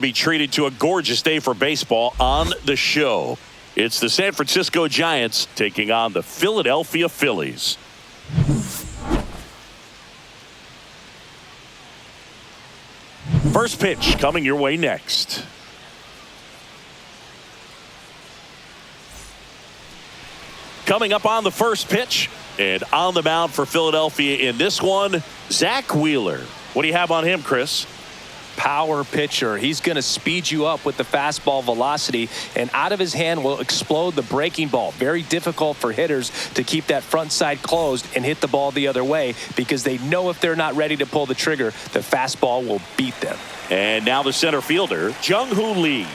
Be treated to a gorgeous day for baseball on the show. It's the San Francisco Giants taking on the Philadelphia Phillies. First pitch coming your way next. Coming up on the first pitch and on the mound for Philadelphia in this one, Zach Wheeler. What do you have on him, Chris? Power pitcher. He's going to speed you up with the fastball velocity, and out of his hand will explode the breaking ball. Very difficult for hitters to keep that front side closed and hit the ball the other way, because they know if they're not ready to pull the trigger, the fastball will beat them. And now the center fielder, Jung-Hoo Lee.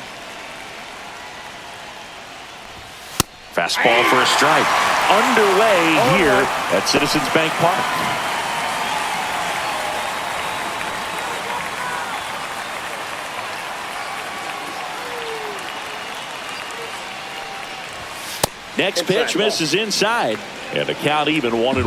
Fastball for a strike. Underway here at Citizens Bank Park. Next pitch misses inside, and the count even 1-1.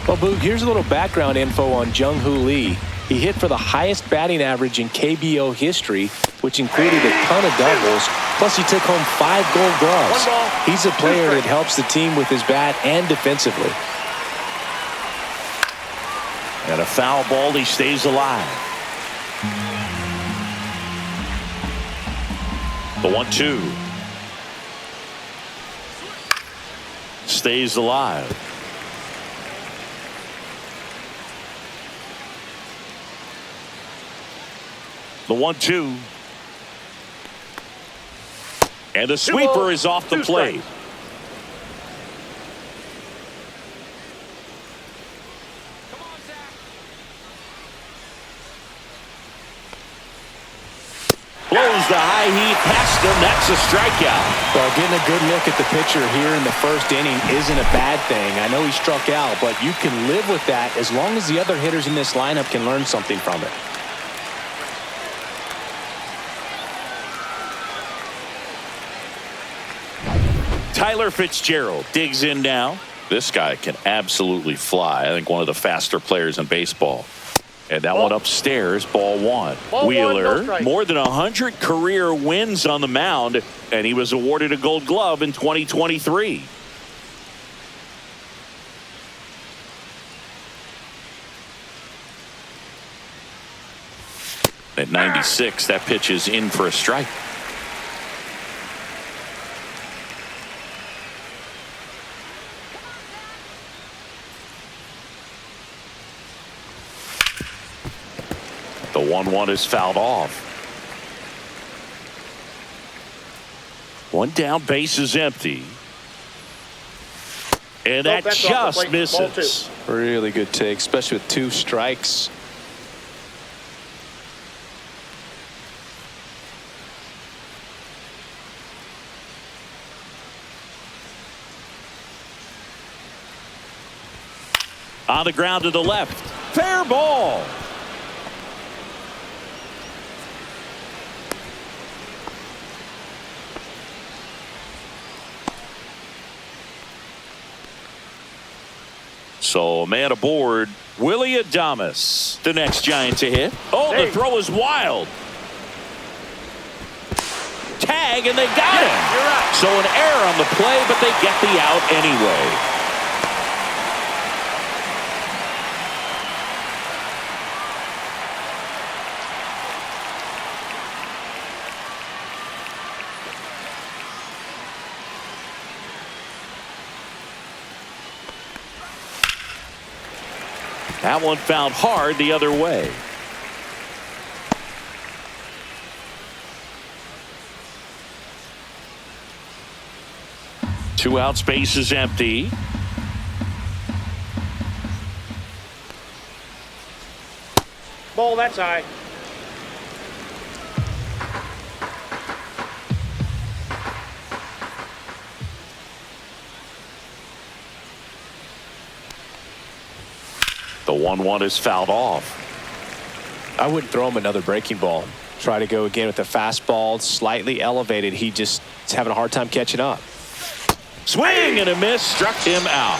Well, Boog, here's a little background info on Jung-Hoo Lee. He hit for the highest batting average in KBO history, which included a ton of doubles. Plus, he took home 5 gold gloves. He's a player that helps the team with his bat and defensively. And a foul ball, he stays alive. The 1-2. Stays alive. The 1-2. And the sweeper is off the plate. Blows the high heat past him. That's a strikeout. Well, getting a good look at the pitcher here in the first inning isn't a bad thing. I know he struck out, but you can live with that as long as the other hitters in this lineup can learn something from it. Tyler Fitzgerald digs in now. This guy can absolutely fly. I think one of the faster players in baseball. And that one upstairs, ball one. Wheeler, more than 100 career wins on the mound, and he was awarded a Gold Glove in 2023. At 96, that pitch is in for a strike. The 1-1 is fouled off. One down, base is empty. And that just misses. Really good take, especially with 2 strikes. On the ground to the left. Fair ball. So a man aboard, Willie Adames, the next Giant to hit. Oh, the throw is wild. Tag, and they got him. You're right. So an error on the play, but they get the out anyway. That one found hard the other way. Two outs, base is empty. Ball, that's high. The 1-1 is fouled off. I wouldn't throw him another breaking ball. Try to go again with the fastball, slightly elevated. He just is having a hard time catching up. Swing and a miss, struck him out.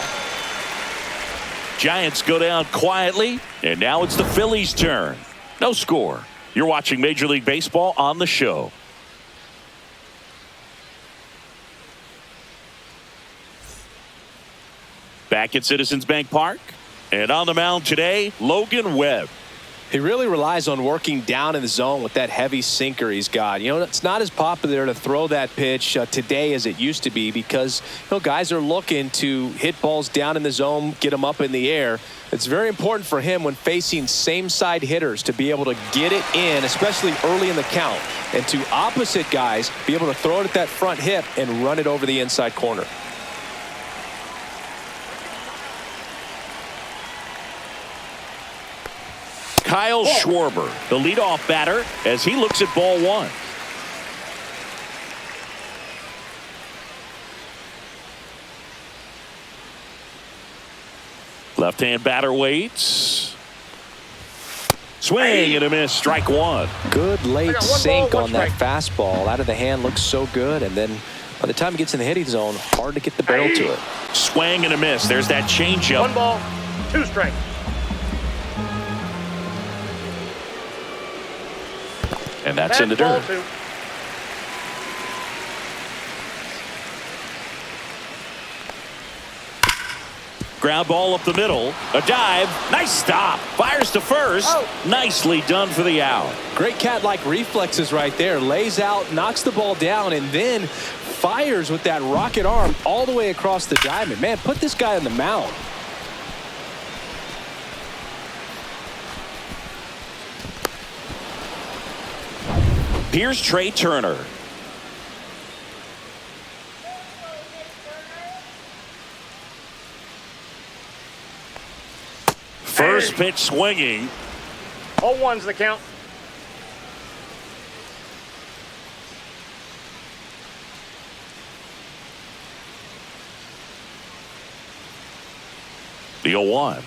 Giants go down quietly, and now it's the Phillies' turn. No score. You're watching Major League Baseball on the show. Back at Citizens Bank Park. And on the mound today, Logan Webb. He really relies on working down in the zone with that heavy sinker he's got. You know, it's not as popular to throw that pitch today as it used to be because, you know, guys are looking to hit balls down in the zone, get them up in the air. It's very important for him when facing same side hitters to be able to get it in, especially early in the count, and to opposite guys be able to throw it at that front hip and run it over the inside corner. Kyle Schwarber, the leadoff batter, as he looks at ball one. Left-hand batter waits. Swing and a miss, strike one. Good late sink on that fastball. Out of the hand, looks so good, and then by the time it gets in the hitting zone, hard to get the barrel to it. Swing and a miss. There's that changeup. 1 ball, 2 strikes. And that's in the dirt. Ground ball up the middle. A dive. Nice stop. Fires to first. Nicely done for the out. Great cat-like reflexes right there. Lays out, knocks the ball down, and then fires with that rocket arm all the way across the diamond. Man, put this guy on the mound. Here's Trey Turner. First pitch swinging. 0-1's the count. The 0-1.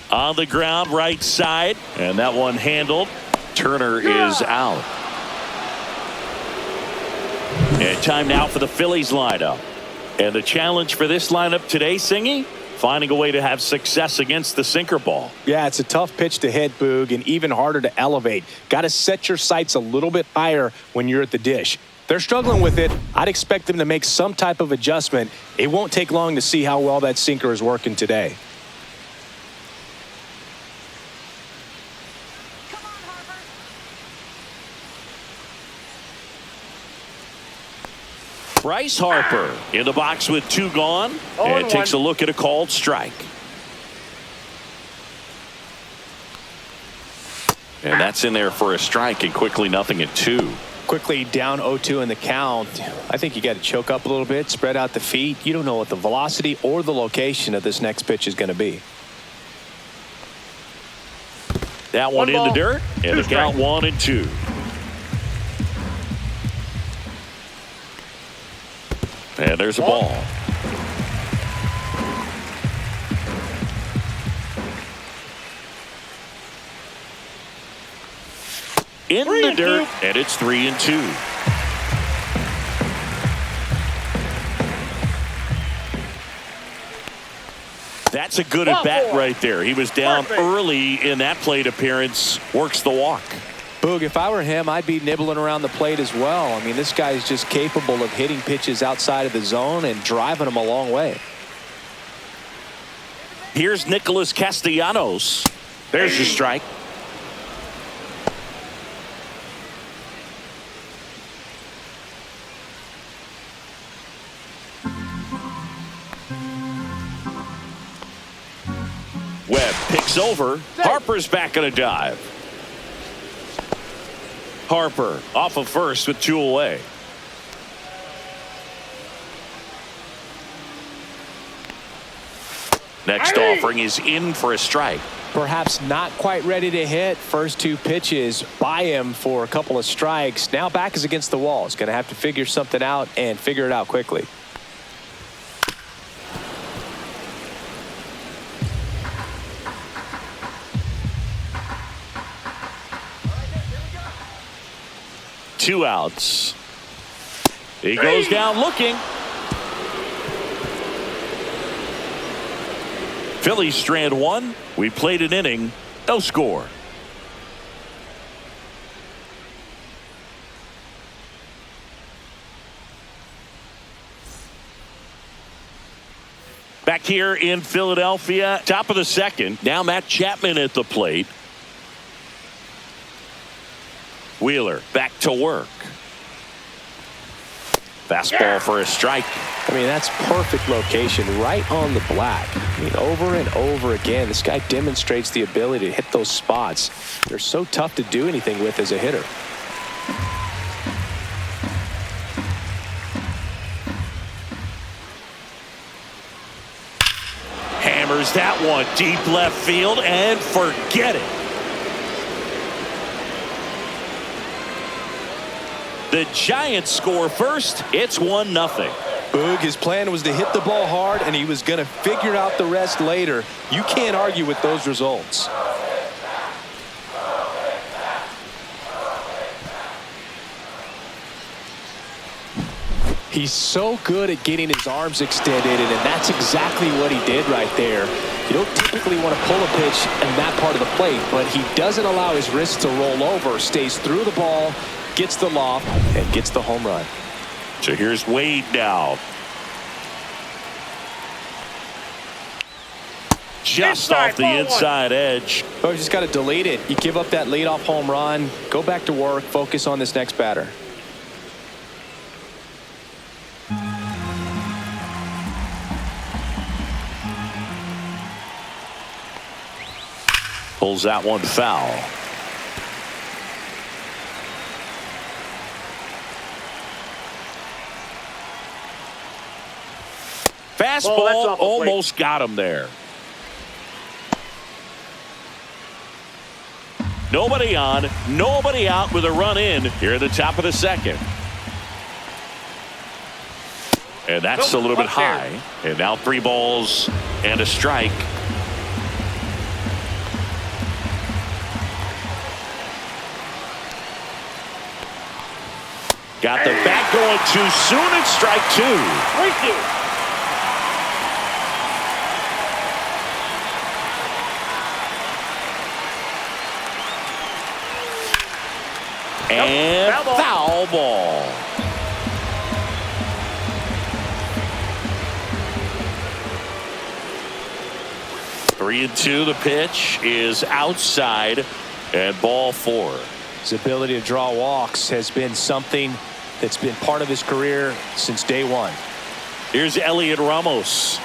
On the ground, right side, and that one handled. Turner is out. And time now for the Phillies lineup. And the challenge for this lineup today, Singy, finding a way to have success against the sinker ball. Yeah, it's a tough pitch to hit, Boog, and even harder to elevate. Got to set your sights a little bit higher when you're at the dish. They're struggling with it. I'd expect them to make some type of adjustment. It won't take long to see how well that sinker is working today. Bryce Harper in the box with 2 gone, and takes a look at a called strike. And that's in there for a strike, and quickly nothing at 2. Quickly down 0-2 in the count. I think you got to choke up a little bit, spread out the feet. You don't know what the velocity or the location of this next pitch is going to be. That one in the dirt, and the count 1-2. And there's a ball. In the dirt, and it's 3-2. That's a good at bat right there. He was down early in that plate appearance. Works the walk. Boog, if I were him, I'd be nibbling around the plate as well. I mean, this guy is just capable of hitting pitches outside of the zone and driving them a long way. Here's Nicholas Castellanos. There's your strike. Webb picks over. Harper's back on a dive. Harper off of first with 2 away. Next offering is in for a strike. Perhaps not quite ready to hit. First 2 pitches by him for a couple of strikes. Now back is against the wall. He's going to have to figure something out and figure it out quickly. Two outs. He goes down looking. Phillies strand 1. We played an inning. No score. Back here in Philadelphia, top of the second. Now Matt Chapman at the plate. Wheeler back to work. Fastball for a strike. I mean, that's perfect location, right on the black. I mean, over and over again, this guy demonstrates the ability to hit those spots. They're so tough to do anything with as a hitter. Hammers that one deep left field and forget it. The Giants score first. It's 1-0. Boog, his plan was to hit the ball hard, and he was going to figure out the rest later. You can't argue with those results. He's so good at getting his arms extended, and that's exactly what he did right there. You don't typically want to pull a pitch in that part of the plate, but he doesn't allow his wrist to roll over, stays through the ball, gets the loft, and gets the home run. So here's Wade now. Just off the inside edge. Oh, you just got to delete it. You give up that leadoff home run, go back to work, focus on this next batter. Pulls that one foul. Fastball almost got him there. Nobody on, nobody out with a run in here at the top of the second. And that's a little bit high. And now 3 balls and a strike. Got the bat going too soon. It's strike 2. 3-2. And foul ball. Three and 2. The pitch is outside and ball 4. His ability to draw walks has been something that's been part of his career since day one. Here's Elliot Ramos.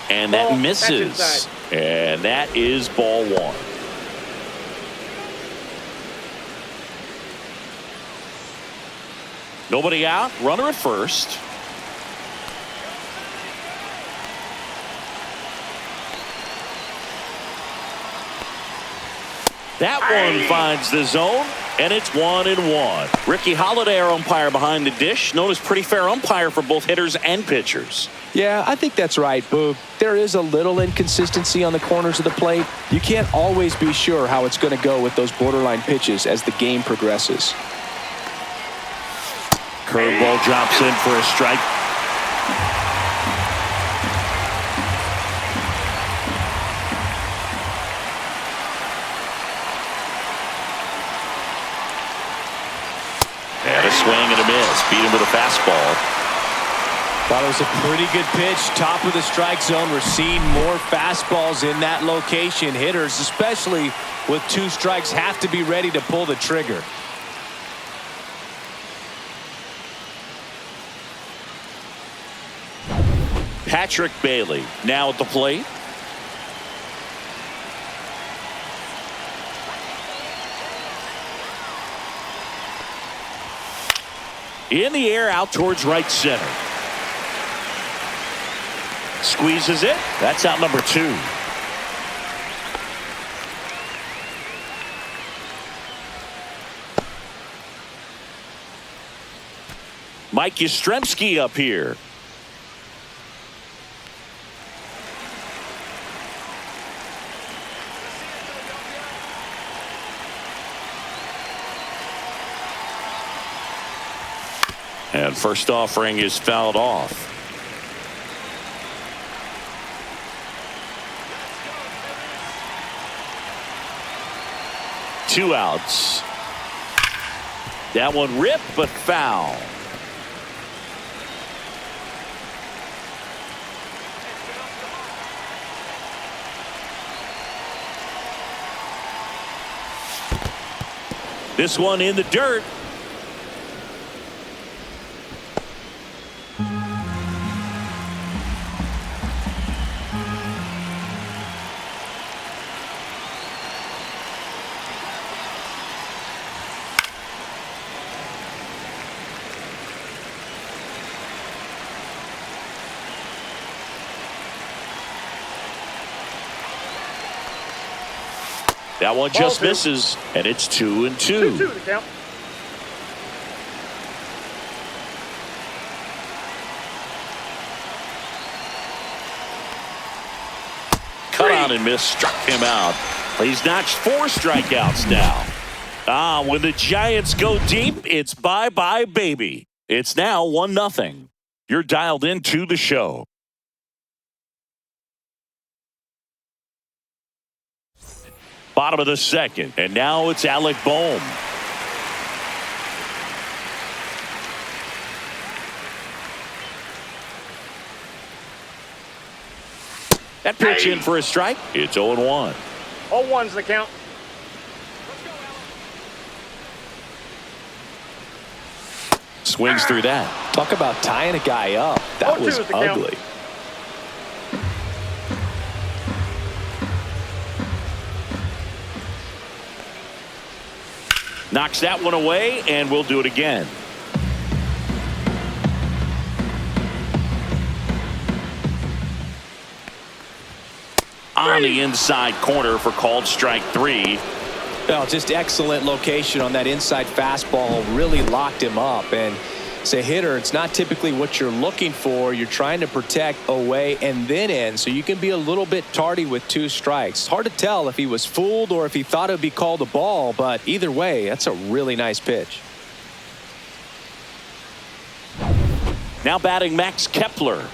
And that misses. And that is ball 1. Nobody out. Runner at first. That one finds the zone, and it's 1-1. Ricky Holiday, our umpire behind the dish, known as pretty fair umpire for both hitters and pitchers. Yeah, I think that's right, Boog. There is a little inconsistency on the corners of the plate. You can't always be sure how it's going to go with those borderline pitches as the game progresses. Curveball drops in for a strike. And a swing and a miss. Beat him with a fastball. Thought it was a pretty good pitch. Top of the strike zone. We're seeing more fastballs in that location. Hitters, especially with 2 strikes, have to be ready to pull the trigger. Patrick Bailey now at the plate. In the air out towards right center. Squeezes it. That's out number 2. Mike Yastrzemski up here. And first offering is fouled off. 2 outs. That one ripped, but foul. This one in the dirt. That one just misses, and it's 2-2. 2-2 the count. Cut on and miss, struck him out. He's notched 4 strikeouts now. When the Giants go deep, it's bye-bye, baby. It's now 1-0. You're dialed into the show. Bottom of the second, and now it's Alec Bohm. That pitch in for a strike. It's 0-1. 0-1's the count. Swings through that. Talk about tying a guy up. That was ugly. Knocks that one away, and we'll do it again. On the inside corner for called strike 3. Well, just excellent location on that inside fastball. Really locked him up. And as a hitter, it's not typically what you're looking for. You're trying to protect away and then in, so you can be a little bit tardy with 2 strikes. It's hard to tell if he was fooled or if he thought it would be called a ball, but either way, that's a really nice pitch. Now batting Max Kepler.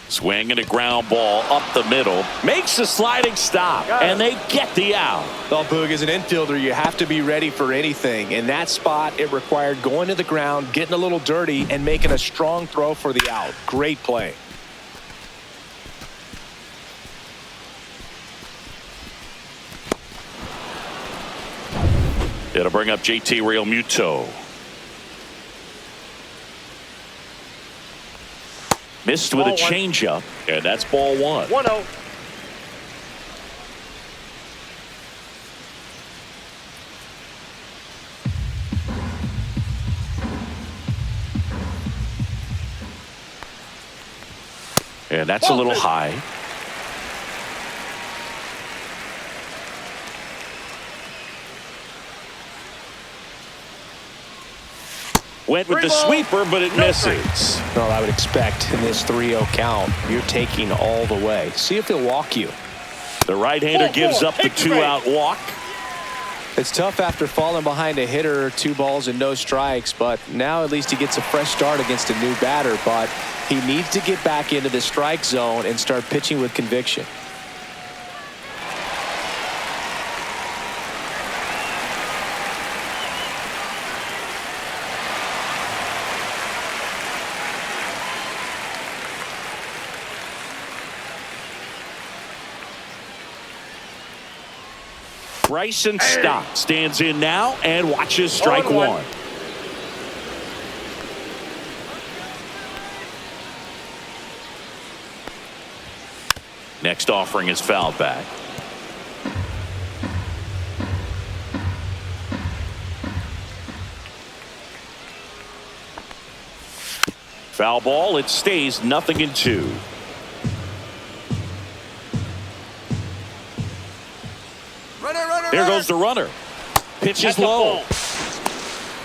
Swing and a ground ball up the middle. Makes a sliding stop, and they get the out. Well, Boog, as an infielder, you have to be ready for anything. In that spot, it required going to the ground, getting a little dirty, and making a strong throw for the out. Great play. It'll bring up JT Realmuto. Missed with a changeup, and that's ball 1. 1-0. And that's a little high. Went with the sweeper, but it misses. Well, I would expect in this 3-0 count, you're taking all the way. See if he'll walk you. The right-hander gives up the 2-out walk. It's tough after falling behind a hitter, 2 balls and no strikes, but now at least he gets a fresh start against a new batter. But he needs to get back into the strike zone and start pitching with conviction. Bryson Stott stands in now and watches strike 1. Next offering is fouled back. Foul ball. It stays 0-2. There goes the runner. Pitch is low.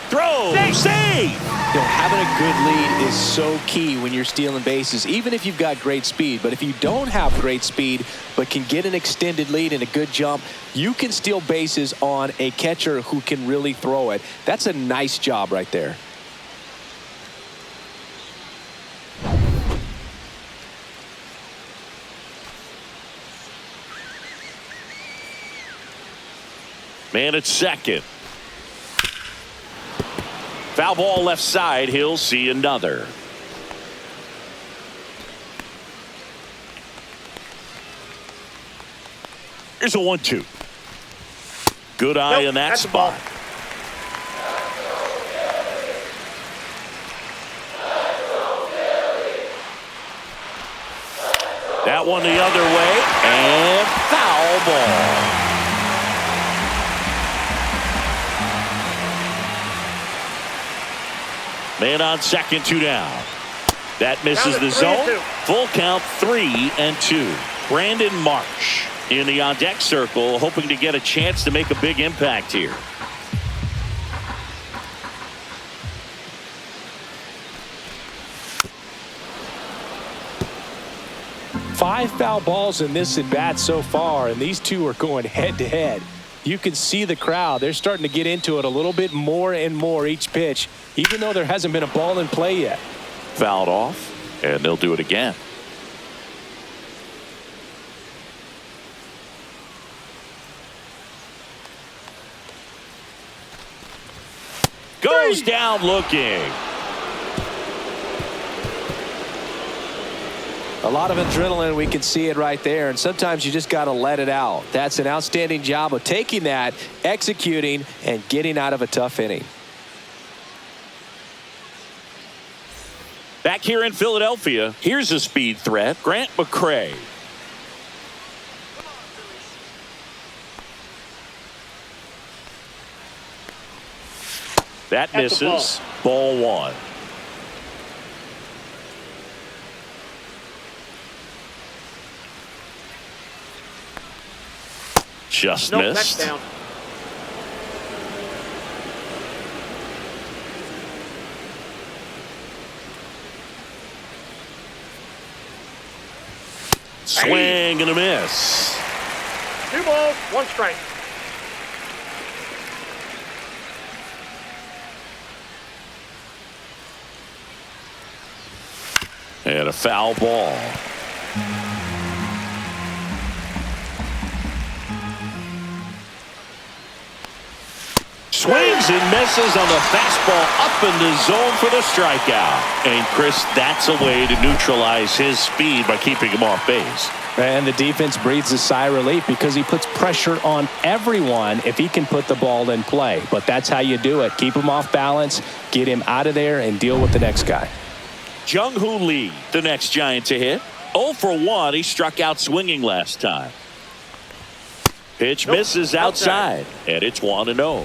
Throw. Save. Having a good lead is so key when you're stealing bases, even if you've got great speed. But if you don't have great speed but can get an extended lead and a good jump, you can steal bases on a catcher who can really throw it. That's a nice job right there. Man at second. Foul ball left side. He'll see another. Here's a 1-2. Good eye in that spot. That one the other way, and foul ball. Man on second, 2 down. That misses the zone. Full count, 3-2. Brandon Marsh in the on-deck circle, hoping to get a chance to make a big impact here. Five foul balls in this at bat so far, and these two are going head-to-head. You can see the crowd. They're starting to get into it a little bit more and more each pitch, even though there hasn't been a ball in play yet. Fouled off, and they'll do it again. Goes down looking. A lot of adrenaline, we can see it right there, and sometimes you just got to let it out. That's an outstanding job of taking that, executing, and getting out of a tough inning. Back here in Philadelphia, here's a speed threat, Grant McCray. That misses. Ball 1. Just missed. That's down. Swing and a miss. 2 balls, 1 strike. And a foul ball. Swings and misses on the fastball up in the zone for the strikeout. And Chris, that's a way to neutralize his speed by keeping him off base. And the defense breathes a sigh of relief because he puts pressure on everyone if he can put the ball in play. But that's how you do it. Keep him off balance, get him out of there, and deal with the next guy. Jung-Hoo Lee, the next Giant to hit. 0 for 1. He struck out swinging last time. Pitch misses outside, and it's 1-0.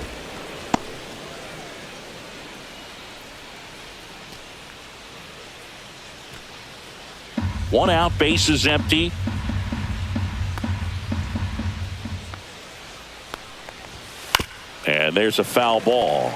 One out, bases empty. And there's a foul ball.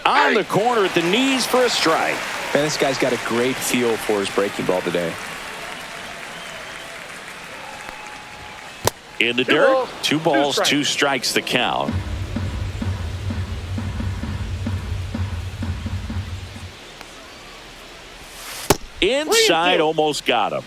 On the corner at the knees for a strike. Man, this guy's got a great feel for his breaking ball today. In the dirt, 2 balls, 2 strikes the count. Inside, almost got him.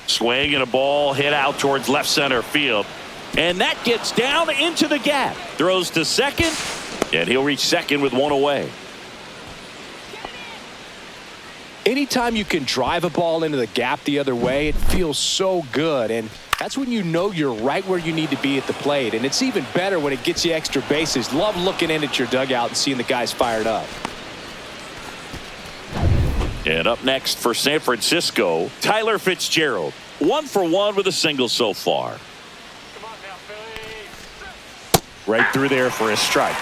Swing and a ball hit out towards left center field. And that gets down into the gap. Throws to second, and he'll reach second with 1 away. Anytime you can drive a ball into the gap the other way, it feels so good. And that's when you know you're right where you need to be at the plate. And it's even better when it gets you extra bases. Love looking in at your dugout and seeing the guys fired up. And up next for San Francisco, Tyler Fitzgerald. 1 for 1 with a single so far. Right through there for a strike.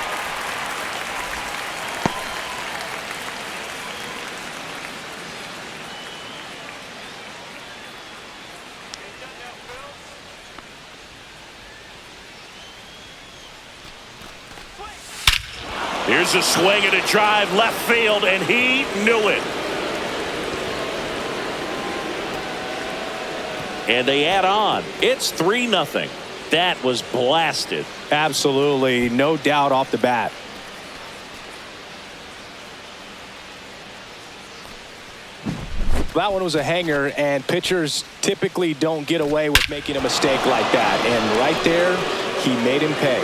Here's a swing and a drive left field, and he knew it. and they add on. It's 3-0. That was blasted. Absolutely, no doubt off the bat. That one was a hanger, and pitchers typically don't get away with making a mistake like that. And right there, he made him pay.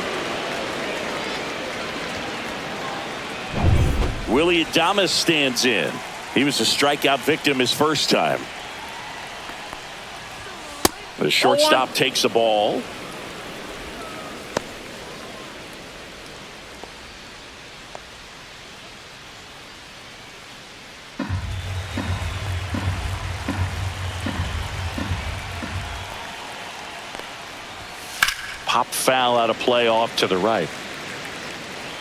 Willie Adames stands in. He was a strikeout victim his first time. The shortstop takes the ball. Pop foul out of play off to the right.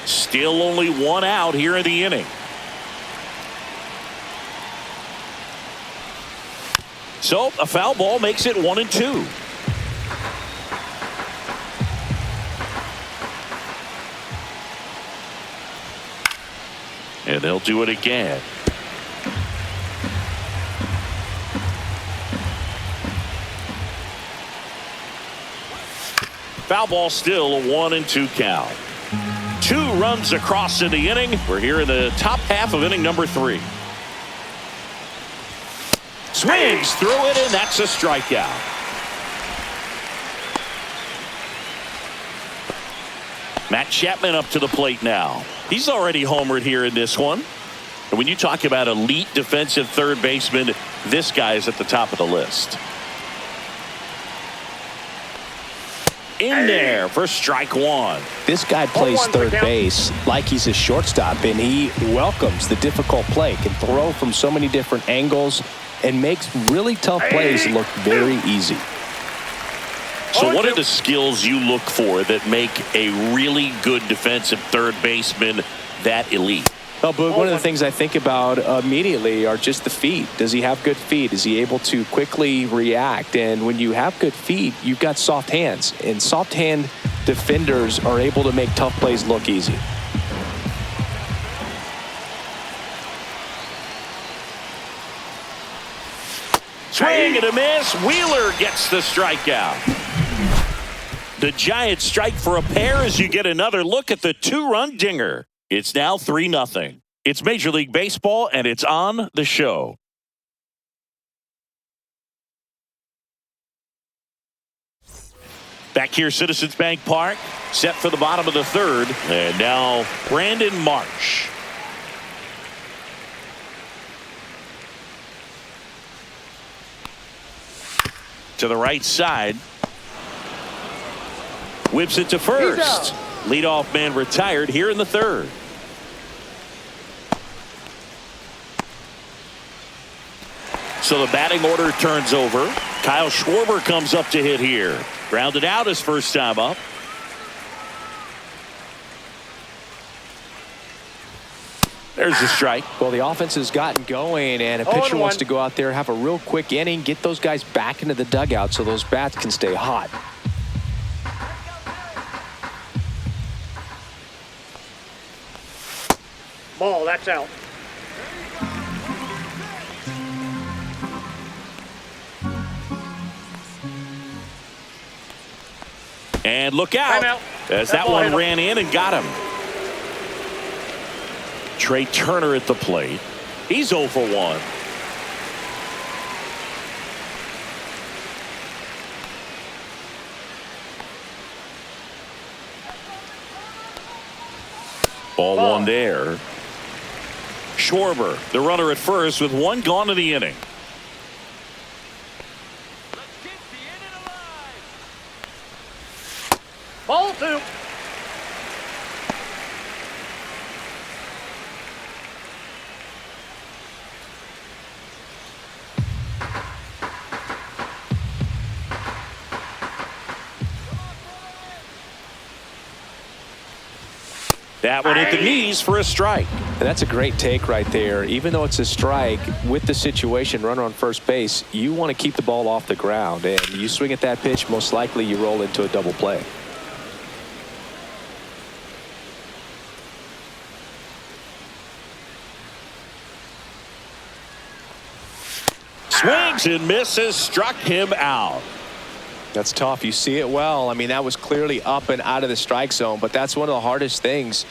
Still only one out here in the inning. So a foul ball makes it 1-2. And they'll do it again. Foul ball, still a 1-2 count. 2 runs across in the inning. We're here in the top half of inning number 3. Swings through it, and that's a strikeout. Matt Chapman up to the plate now. He's already homered here in this one. And when you talk about elite defensive third baseman, this guy is at the top of the list. In there for strike 1. This guy plays third base like he's a shortstop, and he welcomes the difficult play. Can throw from so many different angles and makes really tough plays look very easy. So what are the skills you look for that make a really good defensive third baseman that elite? Well, Boog, one of the things I think about immediately are just the feet. Does he have good feet? Is he able to quickly react? And when you have good feet, you've got soft hands. And soft hand defenders are able to make tough plays look easy. Swing and a miss. Wheeler gets the strikeout. The Giants strike for a pair as you get another look at the 2-run dinger. It's now 3-0. It's Major League Baseball, and it's on the show. Back here, Citizens Bank Park, set for the bottom of the 3rd. And now Brandon Marsh. To the right side. Whips it to first. Leadoff man retired here in the 3rd. So the batting order turns over. Kyle Schwarber comes up to hit here. Grounded out his first time up. There's the strike. Well, the offense has gotten going, and a pitcher wants to go out there, have a real quick inning, get those guys back into the dugout so those bats can stay hot. Ball, that's out. And look out as that one ran in and got him. Trey Turner at the plate. He's 0 for 1. Ball 1 there. Schwarber, the runner at first with 1 gone in the inning. Ball 2. That one hit the knees for a strike. And that's a great take right there. Even though it's a strike, with the situation, runner on first base, you want to keep the ball off the ground. And you swing at that pitch, most likely you roll into a double play. swings and misses, struck him out. That's tough. You see it well. I mean, that was clearly up and out of the strike zone, but that's one of the hardest things.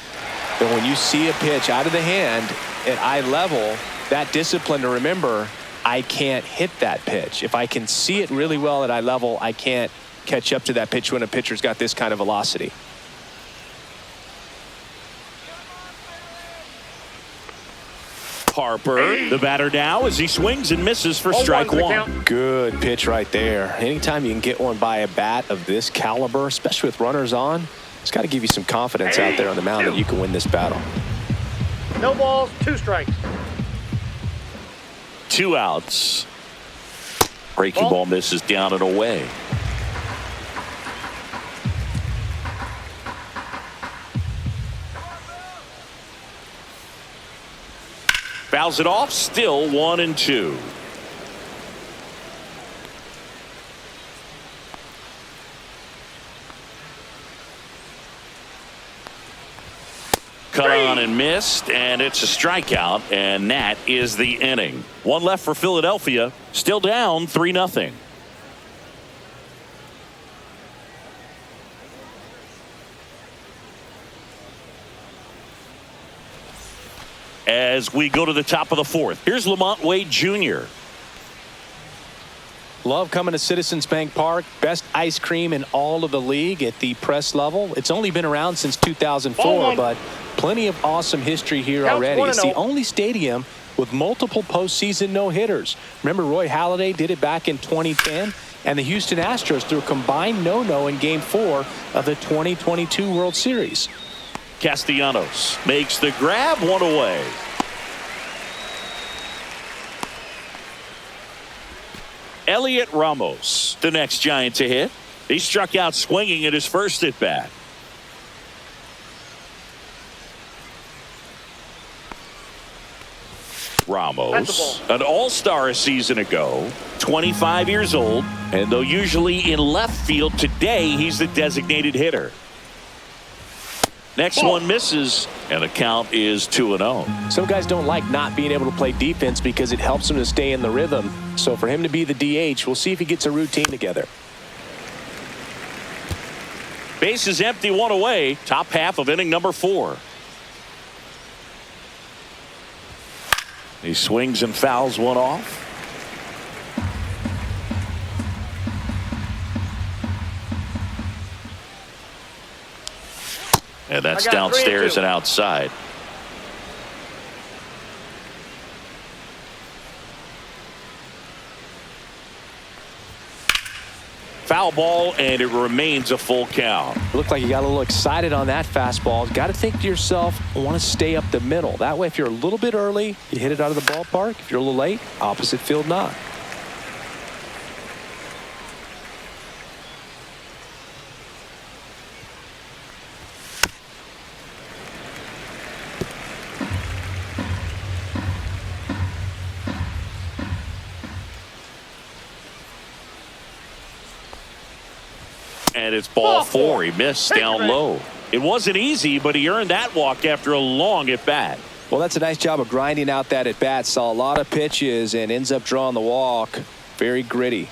That when you see a pitch out of the hand at eye level, that discipline to remember, I can't hit that pitch. If I can see it really well at eye level, I can't catch up to that pitch when a pitcher's got this kind of velocity. Harper, the batter now, as he swings and misses for strike one. Good pitch right there. Anytime you can get one by a bat of this caliber, especially with runners on, it's got to give you some confidence out there on the mound that you can win this battle. No balls, 2 strikes. 2 outs. Breaking ball misses down and away. Fouls it off, still 1-2. Cut on and missed, and it's a strikeout, and that is the inning. 1 left for Philadelphia, still down 3-0. As we go to the top of the 4th, here's Lamont Wade Jr. Love coming to Citizens Bank Park. Best ice cream in all of the league at the press level. It's only been around since 2004, but plenty of awesome history here already. It's the only stadium with multiple postseason no-hitters. Remember, Roy Halladay did it back in 2010, and the Houston Astros threw a combined no-no in Game 4 of the 2022 World Series. Castellanos makes the grab, 1 away. Elliot Ramos, the next Giant to hit. He struck out swinging at his first at bat. Ramos, an all-star a season ago, 25 years old, and though usually in left field, today he's the designated hitter. Next one misses, and the count is 2-0. Some guys don't like not being able to play defense because it helps them to stay in the rhythm. So for him to be the DH, we'll see if he gets a routine together. Base is empty, 1 away. Top half of inning number 4. He swings and fouls one off. And that's downstairs and outside. Foul ball, and it remains a full count. It looked like you got a little excited on that fastball. Got to think to yourself, I want to stay up the middle. That way, if you're a little bit early, you hit it out of the ballpark. If you're a little late, opposite field knock. And it's ball 4. He missed down low. It wasn't easy, but he earned that walk after a long at bat. Well, that's a nice job of grinding out that at bat. Saw a lot of pitches and ends up drawing the walk. Very gritty.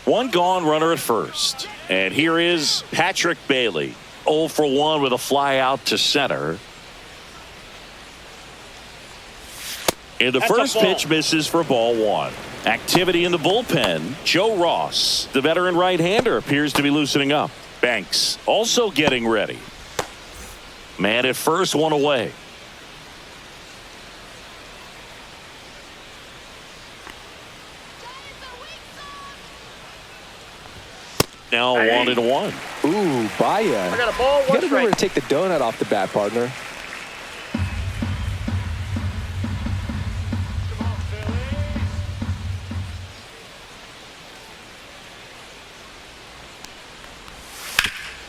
1 gone, runner at first. And here is Patrick Bailey. 0 for 1 with a fly out to center. And the first pitch misses for ball 1. Activity in the bullpen. Joe Ross, the veteran right-hander, appears to be loosening up. Banks also getting ready. Man at first, 1 away. Now 1-1. Ooh, Baya. I got a ball, 1 You got to remember strike. to take the donut off the bat, partner.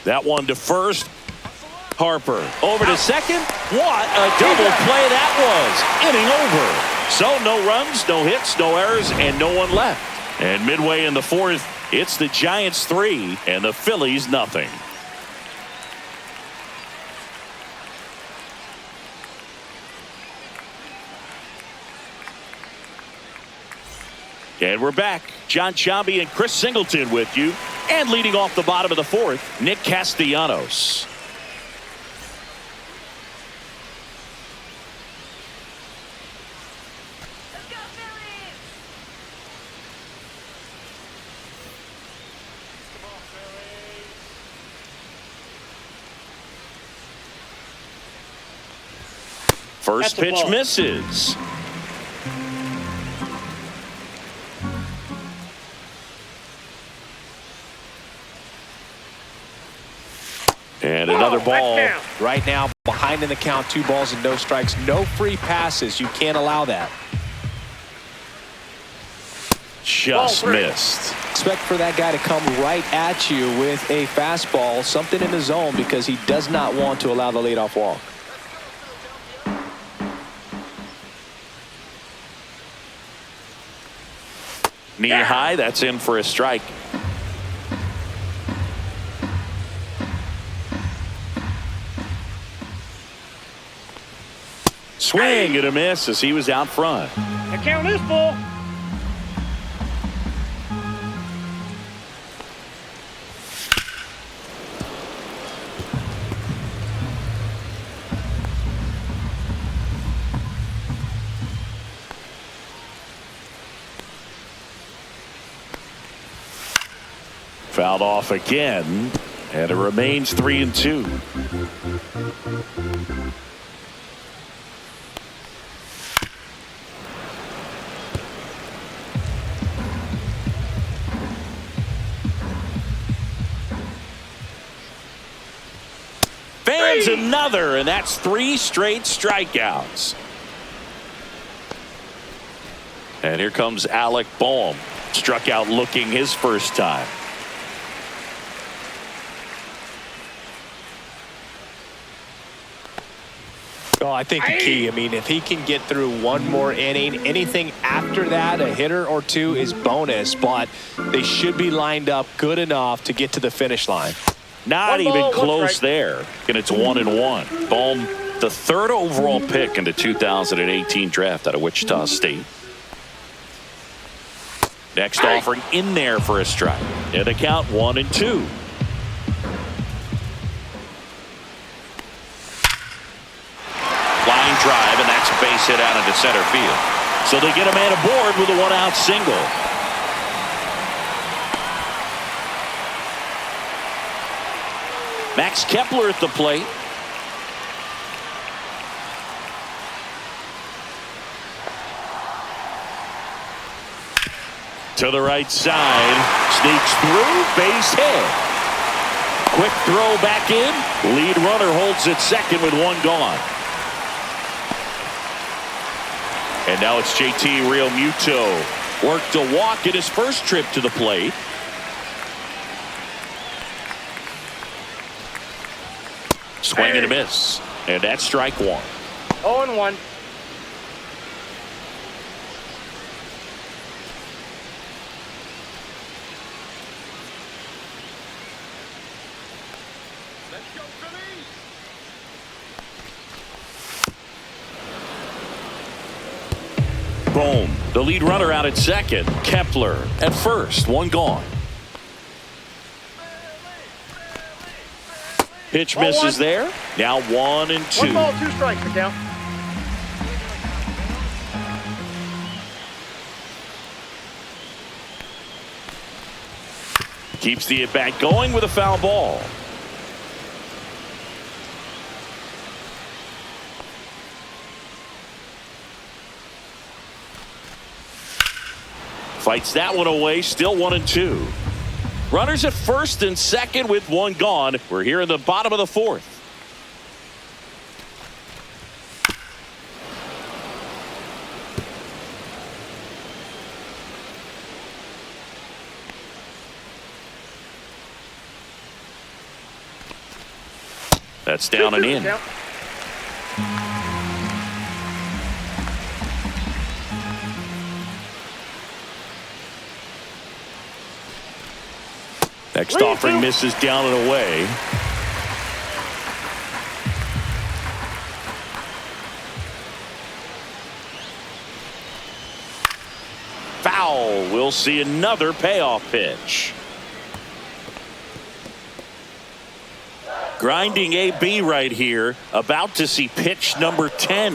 That one to first. Harper over to second. What a double play that was. Inning over. So no runs, no hits, no errors, and no one left. And midway in the 4th, it's the Giants 3 and the Phillies nothing. And we're back. John Chambi and Chris Singleton with you. And leading off the bottom of the fourth, Nick Castellanos. Let's go, Phillies! Come on, Phillies! First That's a pitch ball. misses. And another ball. Back down. Right now, behind in the count, 2 balls and no strikes. No free passes. You can't allow that. Just Ball 3. missed. Expect for that guy to come right at you with a fastball, something in the zone, because he does not want to allow the leadoff walk. Knee high, that's in for a strike. Swing and a miss as he was out front. The count is full. Fouled off again, and it remains 3-2. Fans another, and that's 3 straight strikeouts. And here comes Alec Boehm. Struck out looking his first time. Oh, I think the key, if he can get through one more inning, anything after that, a hitter or 2 is bonus, but they should be lined up good enough to get to the finish line. Not One even ball, one close strike. there. And it's 1-1. Boehm, the 3rd overall pick in the 2018 draft out of Wichita State. Next offering in there for a strike. And the count 1-2. Line drive, and that's a base hit out into center field. So they get a man aboard with a 1-out single. Max Kepler at the plate. To the right side. Sneaks through. Base hit. Quick throw back in. Lead runner holds at second with 1 gone. And now it's JT Realmuto. Worked a walk in his first trip to the plate. Swing and a miss. And that's strike 1. 0-1. Let's go, Phillies! Boom. The lead runner out at second. Kepler at first. 1 gone. Pitch Ball misses 1. there. Now 1-2. 1 ball, 2 strikes, the count. Keeps the at-bat going with a foul ball. Fights that one away. Still 1-2. Runners at first and second with 1 gone. We're here in the bottom of the 4th. That's down and 2-2 in. the count. Next 3-2. offering misses down and away. Foul. We'll see another payoff pitch. Grinding AB right here. About to see pitch number 10.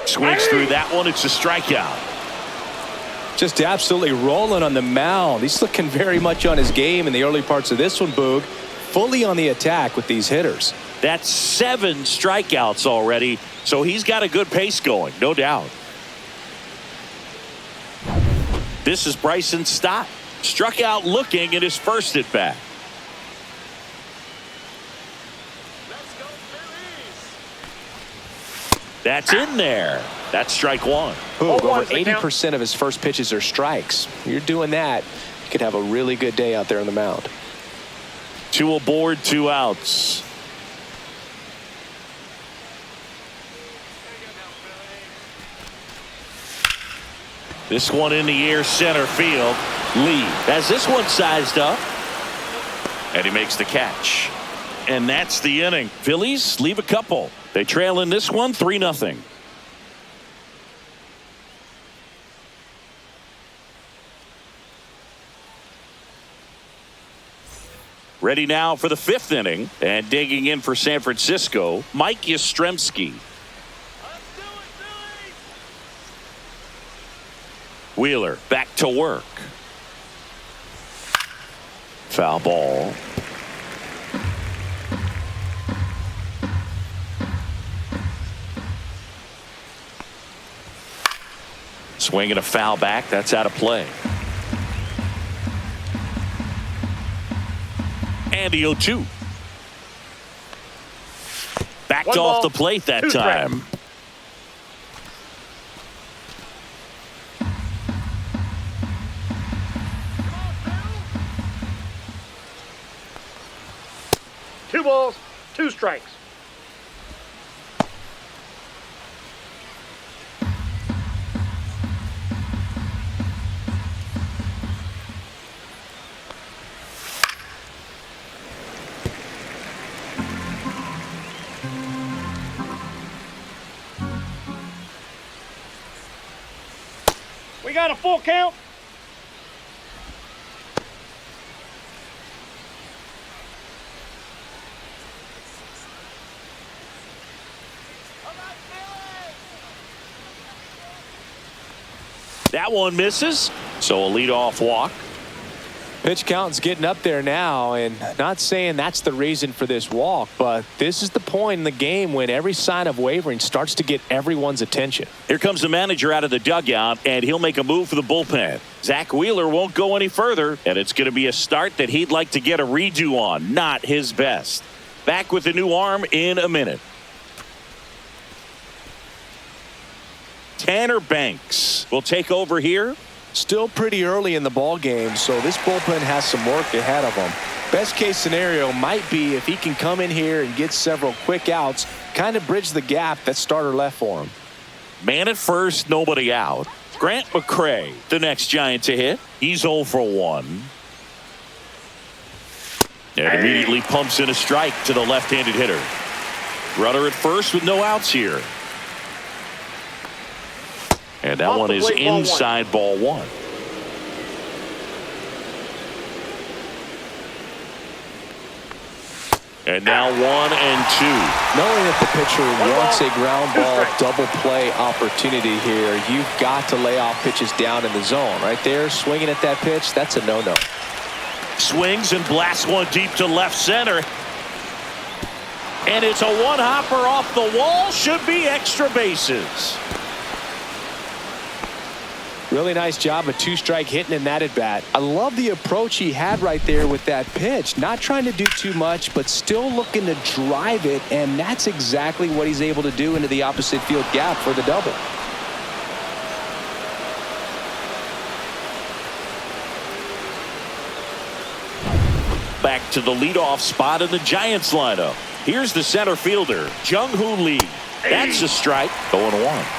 Swings through that one. It's a strikeout. Just absolutely rolling on the mound. He's looking very much on his game in the early parts of this one, Boog. Fully on the attack with these hitters. That's 7 strikeouts already, so he's got a good pace going, no doubt. This is Bryson Stott. Struck out looking at his first at bat. That's in there. That's strike one. Boog, over 80% of his first pitches are strikes. You're doing that, you could have a really good day out there on the mound. 2 aboard, 2 outs. This one in the air, center field. Lee has this one sized up. And he makes the catch. And that's the inning. Phillies leave a couple. They trail in this one 3-0. Ready now for the 5th inning. And digging in for San Francisco, Mike Yastrzemski. Wheeler back to work. Foul ball. Swinging a foul back. That's out of play. And the 0-2. Backed off the plate that time. Two balls, 2 strikes. We got a full count. That one misses, so a leadoff walk. Pitch count's getting up there now, and not saying that's the reason for this walk, but this is the point in the game when every sign of wavering starts to get everyone's attention. Here comes the manager out of the dugout, and he'll make a move for the bullpen. Zach Wheeler won't go any further, and it's going to be a start that he'd like to get a redo on. Not his best. Back with the new arm in a minute. Tanner Banks will take over here. Still pretty early in the ball game, so this bullpen has some work ahead of him. Best case scenario might be if he can come in here and get several quick outs, kind of bridge the gap that starter left for him. Man at first, nobody out. Grant McCray, the next Giant to hit. He's 0 for 1. And immediately pumps in a strike to the left-handed hitter. Rudder at first with no outs here. And that one is inside ball 1. And now 1 and 2. Knowing that the pitcher wants a ground ball double play opportunity here, you've got to lay off pitches down in the zone. Right there, swinging at that pitch, that's a no-no. Swings and blasts one deep to left center. And it's a one-hopper off the wall. Should be extra bases. Really nice job of 2-strike hitting in that at bat. I love the approach he had right there with that pitch. Not trying to do too much, but still looking to drive it, and that's exactly what he's able to do into the opposite field gap for the double. Back to the leadoff spot in the Giants lineup. Here's the center fielder, Jung-Hoo Lee. That's a strike. 0-1.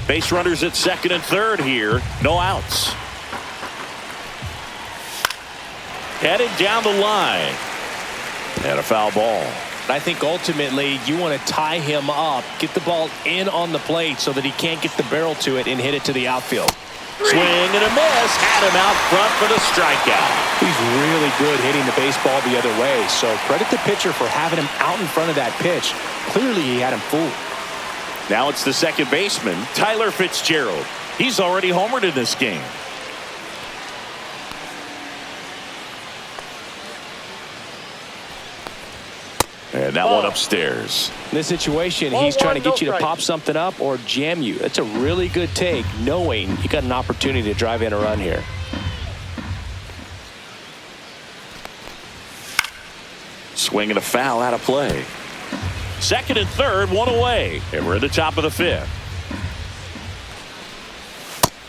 Base runners at second and third here. No outs. Headed down the line. And a foul ball. I think ultimately you want to tie him up, get the ball in on the plate so that he can't get the barrel to it and hit it to the outfield. Swing and a miss. Had him out front for the strikeout. He's really good hitting the baseball the other way, so credit the pitcher for having him out in front of that pitch. Clearly he had him fooled. Now it's the second baseman, Tyler Fitzgerald. He's already homered in this game. And that one upstairs. In this situation, he's trying to get you to pop something up or jam you. That's a really good take, knowing you got an opportunity to drive in a run here. Swing and a foul out of play. Second and third, one away. And we're at the top of the fifth.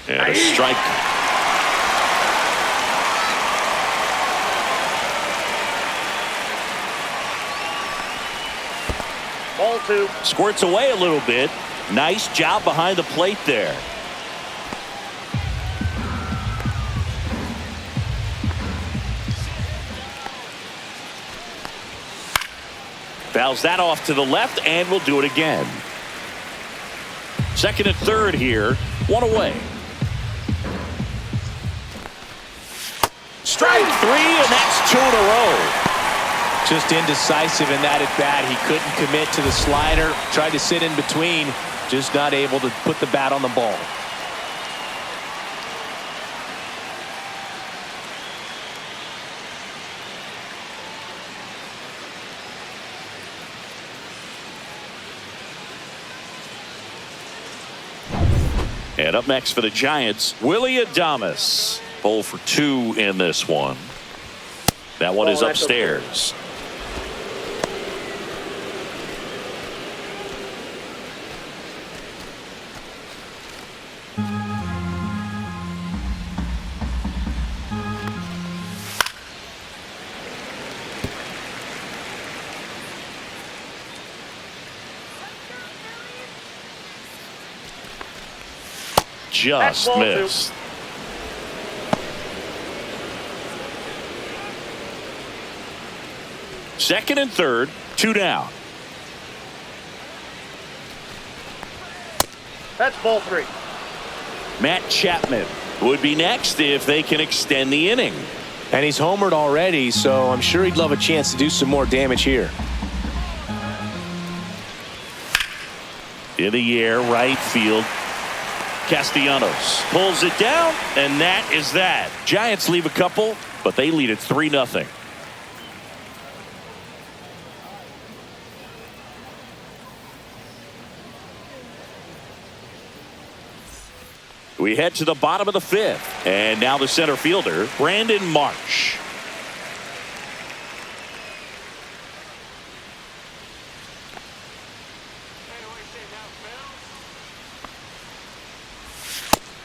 And a strike. Ball 2. Squirts away a little bit. Nice job behind the plate there. Fouls that off to the left, and we'll do it again. Second and third here, one away. Strike 3, and that's 2 in a row. Just indecisive in that at bat. He couldn't commit to the slider. Tried to sit in between. Just not able to put the bat on the ball. And up next for the Giants, Willie Adames. 0 for 2 in this one. That one is upstairs. Just missed. Second and third, 2 down. That's ball 3. Matt Chapman would be next if they can extend the inning. And he's homered already, so I'm sure he'd love a chance to do some more damage here. In the air, right field. Castellanos pulls it down, and that is that. Giants leave a couple, but they lead it 3-0. We head to the bottom of the fifth, and now the center fielder, Brandon Marsh.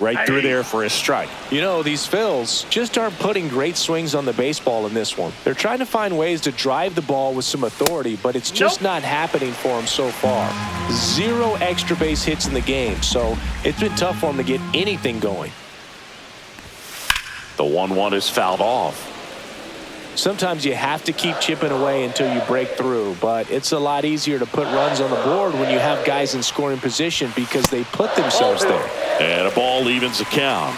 Right through there for a strike. You know, these Phils just aren't putting great swings on the baseball in this one. They're trying to find ways to drive the ball with some authority, but it's just not happening for them so far. 0 extra base hits in the game, so it's been tough for them to get anything going. The 1-1 is fouled off. Sometimes you have to keep chipping away until you break through, but it's a lot easier to put runs on the board when you have guys in scoring position because they put themselves there. And a ball evens the count.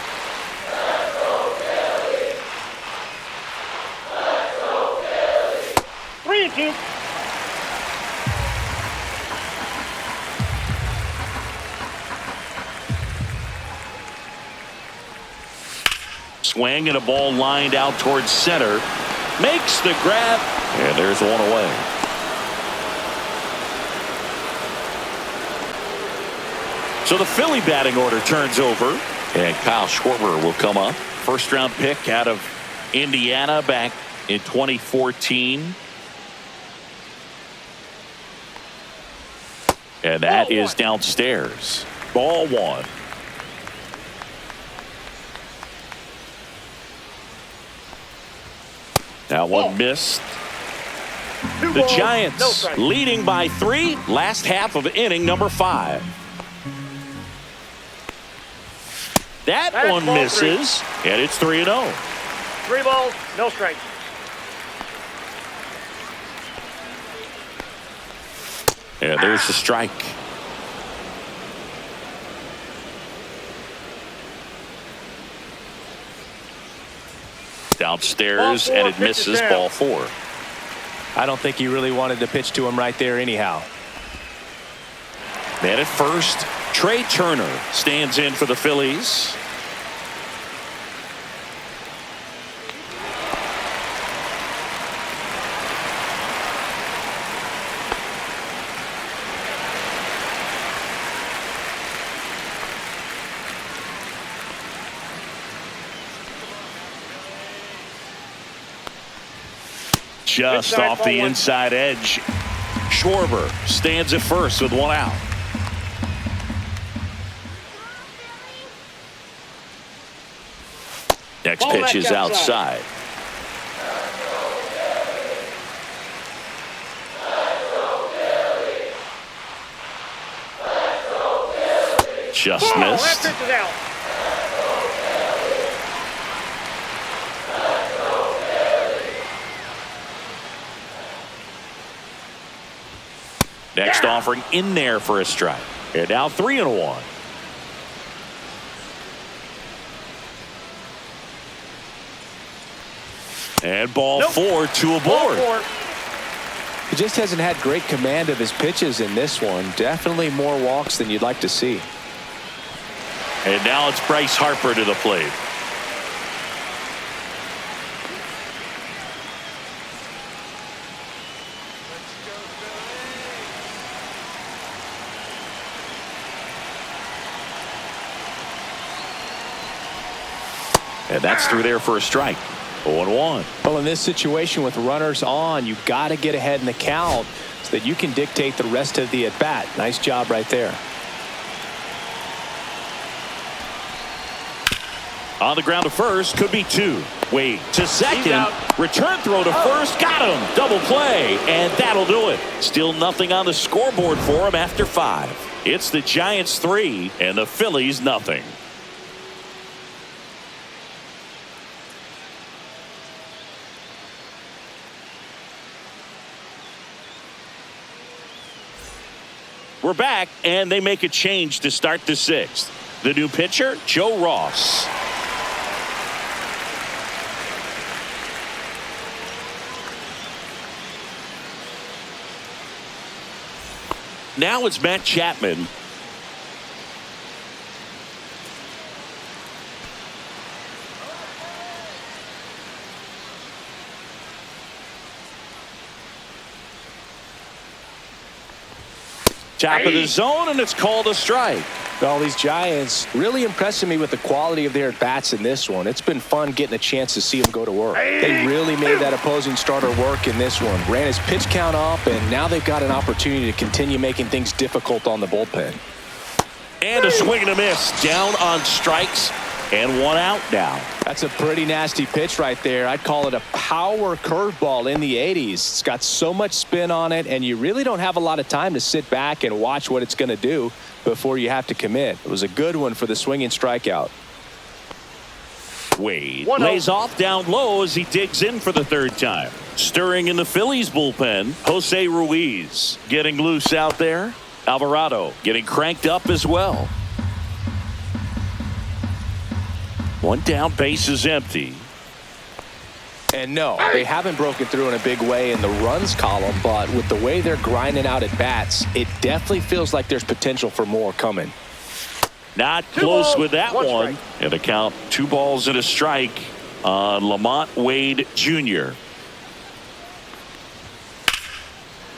Three and 2. Swing and a ball lined out towards center. Makes the grab, and there's one away. So the Philly batting order turns over, and Kyle Schwarber will come up. First round pick out of Indiana back in 2014. And that is downstairs. Ball 1. That one missed. The Giants leading by 3. Last half of inning number 5. That one misses, and it's 3-0. 3 balls, no strikes. And there's the strike. Downstairs, and it misses. Ball 4. I don't think he really wanted to pitch to him right there anyhow. Man at first, Trey Turner stands in for the Phillies. Just off the inside edge. Schwarber stands at first with 1 out. Next pitch is outside. Just missed. That pitch is out. Next offering in there for a strike. And now 3-1. And ball 4, 2 aboard. He just hasn't had great command of his pitches in this one. Definitely more walks than you'd like to see. And now it's Bryce Harper to the plate. And that's through there for a strike. 0-1. Well, in this situation with runners on, you've got to get ahead in the count so that you can dictate the rest of the at-bat. Nice job right there. On the ground to first, could be 2. Wade to second. Return throw to first. Got him. Double play. And that'll do it. Still nothing on the scoreboard for him after 5. It's the Giants 3 and the Phillies nothing. We're back, and they make a change to start the 6th. The new pitcher, Joe Ross. Now it's Matt Chapman. Top of the zone, and it's called a strike. Well, these Giants really impressing me with the quality of their at-bats in this one. It's been fun getting a chance to see them go to work. They really made that opposing starter work in this one. Ran his pitch count up, and now they've got an opportunity to continue making things difficult on the bullpen. And a swing and a miss. Down on strikes, and 1 out now. That's a pretty nasty pitch right there. I'd call it a power curveball in the 80s. It's got so much spin on it, and you really don't have a lot of time to sit back and watch what it's going to do before you have to commit. It was a good one for the swinging strikeout. Wade lays off down low as he digs in for the 3rd time. Stirring in the Phillies bullpen, Jose Ruiz getting loose out there. Alvarado getting cranked up as well. 1 down, base is empty. And no, they haven't broken through in a big way in the runs column, but with the way they're grinding out at bats, it definitely feels like there's potential for more coming. Not close with that one. And the count 2 balls and a strike on Lamont Wade Jr.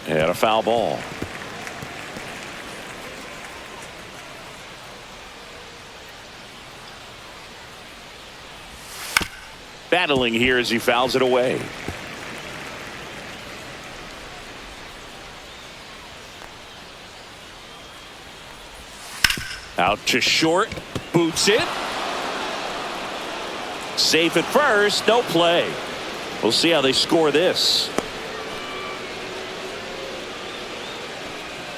And a foul ball. Battling here as he fouls it away. Out to short, boots it. Safe at first, no play. We'll see how they score this.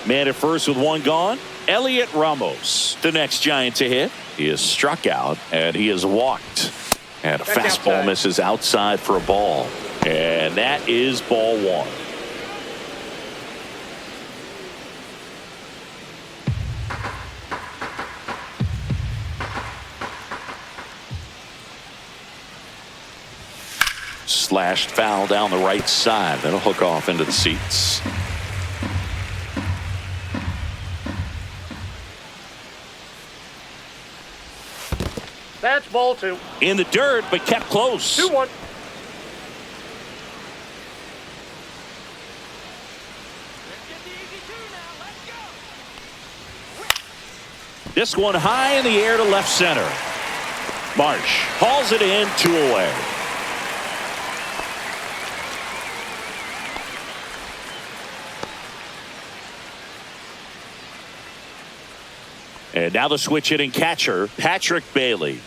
Man at first with 1 gone. Elliot Ramos, the next Giant to hit. He is struck out and he is walked. And a fastball misses outside for a ball. And that is ball 1. Slashed foul down the right side. That'll hook off into the seats. That's ball 2. In the dirt, but kept close. 2-1. This one high in the air to left center. Marsh hauls it in, 2 away. And now the switch hitting catcher, Patrick Bailey.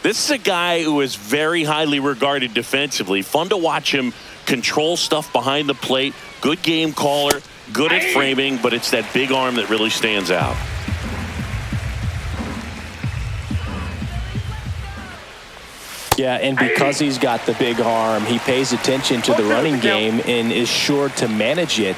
This is a guy who is very highly regarded defensively. Fun to watch him control stuff behind the plate. Good game caller, good at framing, but it's that big arm that really stands out. Yeah, and because he's got the big arm, he pays attention to the running game and is sure to manage it.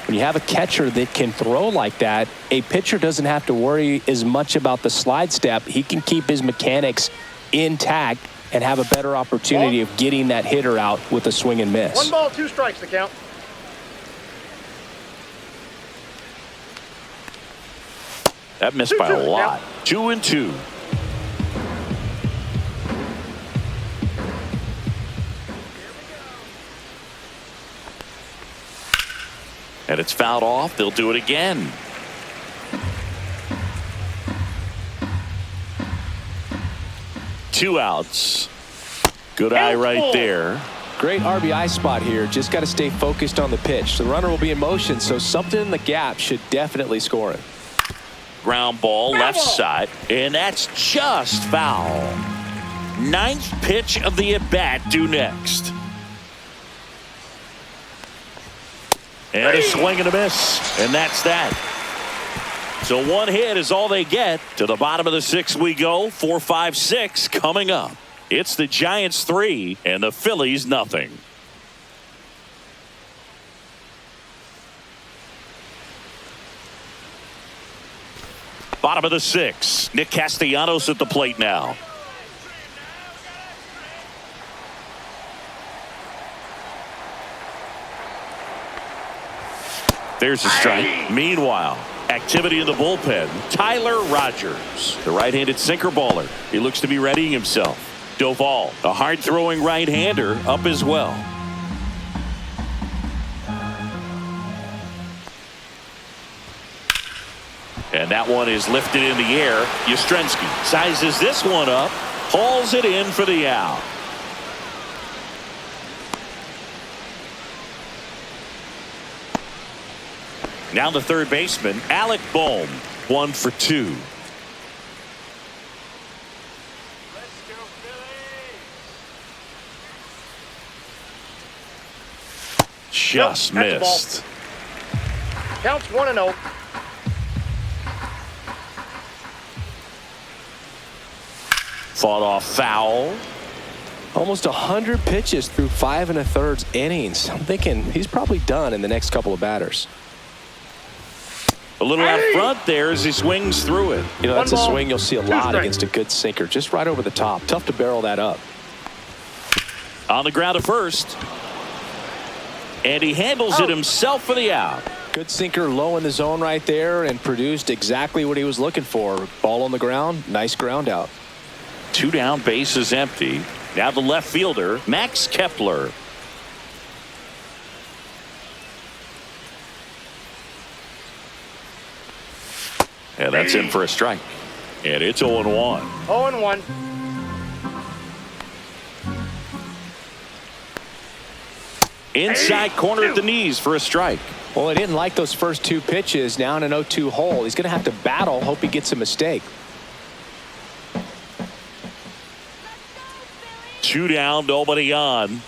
When you have a catcher that can throw like that, a pitcher doesn't have to worry as much about the slide step. He can keep his mechanics intact and have a better opportunity of getting that hitter out with a swing and miss. 1 ball, 2 strikes to count. That missed by a lot. 2-2. And it's fouled off. They'll do it again. Two outs. Good eye right there. Great RBI spot here. Just got to stay focused on the pitch. The runner will be in motion, so something in the gap should definitely score it. Ground ball left side, and that's just foul. 9th pitch of the at-bat due next. And a swing and a miss, and that's that. So 1 hit is all they get. To the bottom of the 6th we go. 4, 5, 6 coming up. It's the Giants 3 and the Phillies nothing. Bottom of the 6th. Nick Castellanos at the plate now. There's a strike. Meanwhile, activity in the bullpen. Tyler Rogers, the right-handed sinker baller. He looks to be readying himself. Doval, a hard-throwing right-hander, up as well. And that one is lifted in the air. Yastrzemski sizes this one up, hauls it in for the out. Now the third baseman, Alec Bohm, 1 for 2. Let's go, Phillies! Just missed. Counts 1-0. Fought off foul. Almost 100 pitches through 5 1/3 innings. I'm thinking he's probably done in the next couple of batters. A little out front there as he swings through it. You know, that's a swing you'll see a lot strikes. against a good sinker. Just right over the top. Tough to barrel that up. On the ground at first. And he handles it himself for the out. Good sinker low in the zone right there and produced exactly what he was looking for. Ball on the ground. Nice ground out. 2 down, base is empty. Now the left fielder, Max Kepler. And that's in for a strike. And it's 0-1. 0-1. Inside corner at the knees for a strike. Well, he didn't like those first 2 pitches. Now in an 0-2 hole. He's going to have to battle. Hope he gets a mistake. 2 down, nobody on.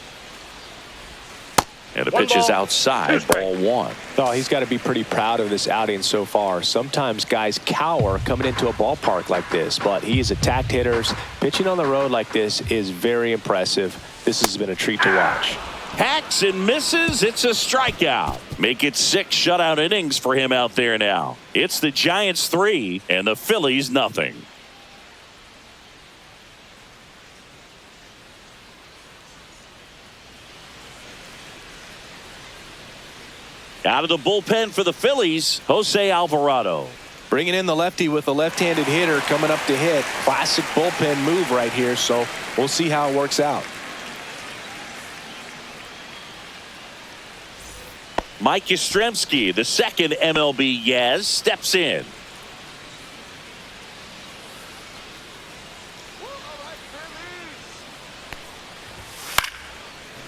And the pitch is outside, ball 1. Oh, he's got to be pretty proud of this outing so far. Sometimes guys cower coming into a ballpark like this, but he has attacked hitters. Pitching on the road like this is very impressive. This has been a treat to watch. Hacks and misses. It's a strikeout. Make it 6 shutout innings for him out there now. It's the Giants 3 and the Phillies nothing. Out of the bullpen for the Phillies, Jose Alvarado. Bringing in the lefty with a left-handed hitter coming up to hit. Classic bullpen move right here, so we'll see how it works out. Mike Yastrzemski, the second MLB Yaz, steps in.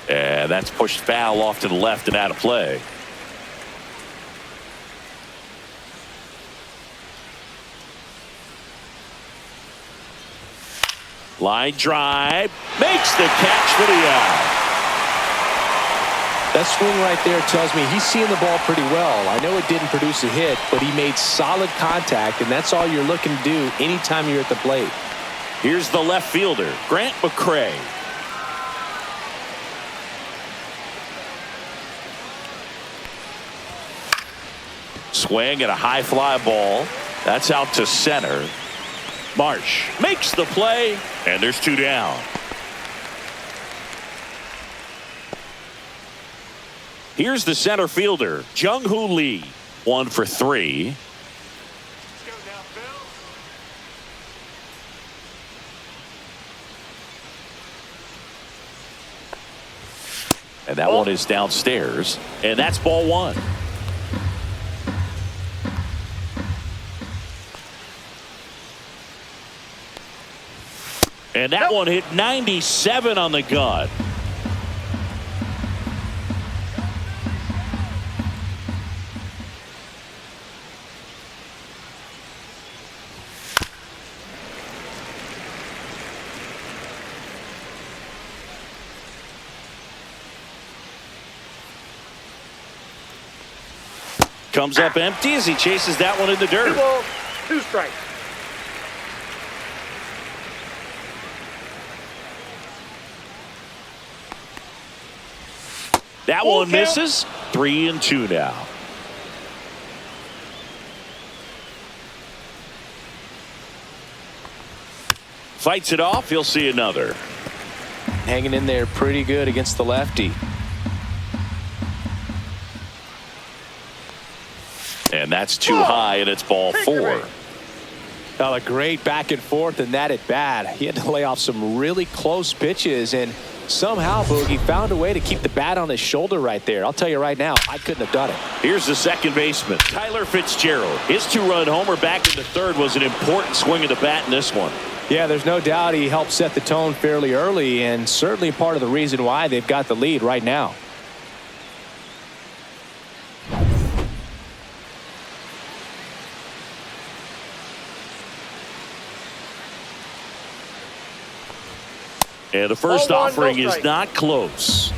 And that's pushed foul off to the left and out of play. Line drive, makes the catch for the out. That swing right there tells me he's seeing the ball pretty well. I know it didn't produce a hit, but he made solid contact, and that's all you're looking to do anytime you're at the plate. Here's the left fielder, Grant McCray. Swing at a high fly ball. That's out to center. Marsh makes the play, and there's 2 down. Here's the center fielder, Jung-Hoo Lee. 1 for 3. Let's go now, Phil. And that one is downstairs, and that's ball 1. And that one hit 97 on the gun. Comes up empty as he chases that one in the 2 dirt. balls, 2 strikes. That one misses. 3 and 2 now. Fights it off. He'll see another. Hanging in there pretty good against the lefty. And that's too high, and it's ball 4. A great back and forth in that at bat. He had to lay off some really close pitches, and somehow Boogie found a way to keep the bat on his shoulder right there. I'll tell you right now, I couldn't have done it. Here's the second baseman, Tyler Fitzgerald. His 2-run homer back in the 3rd was an important swing of the bat in this one. Yeah, there's no doubt he helped set the tone fairly early, and certainly part of the reason why they've got the lead right now. And the first Ball 1, offering no is strike. not close.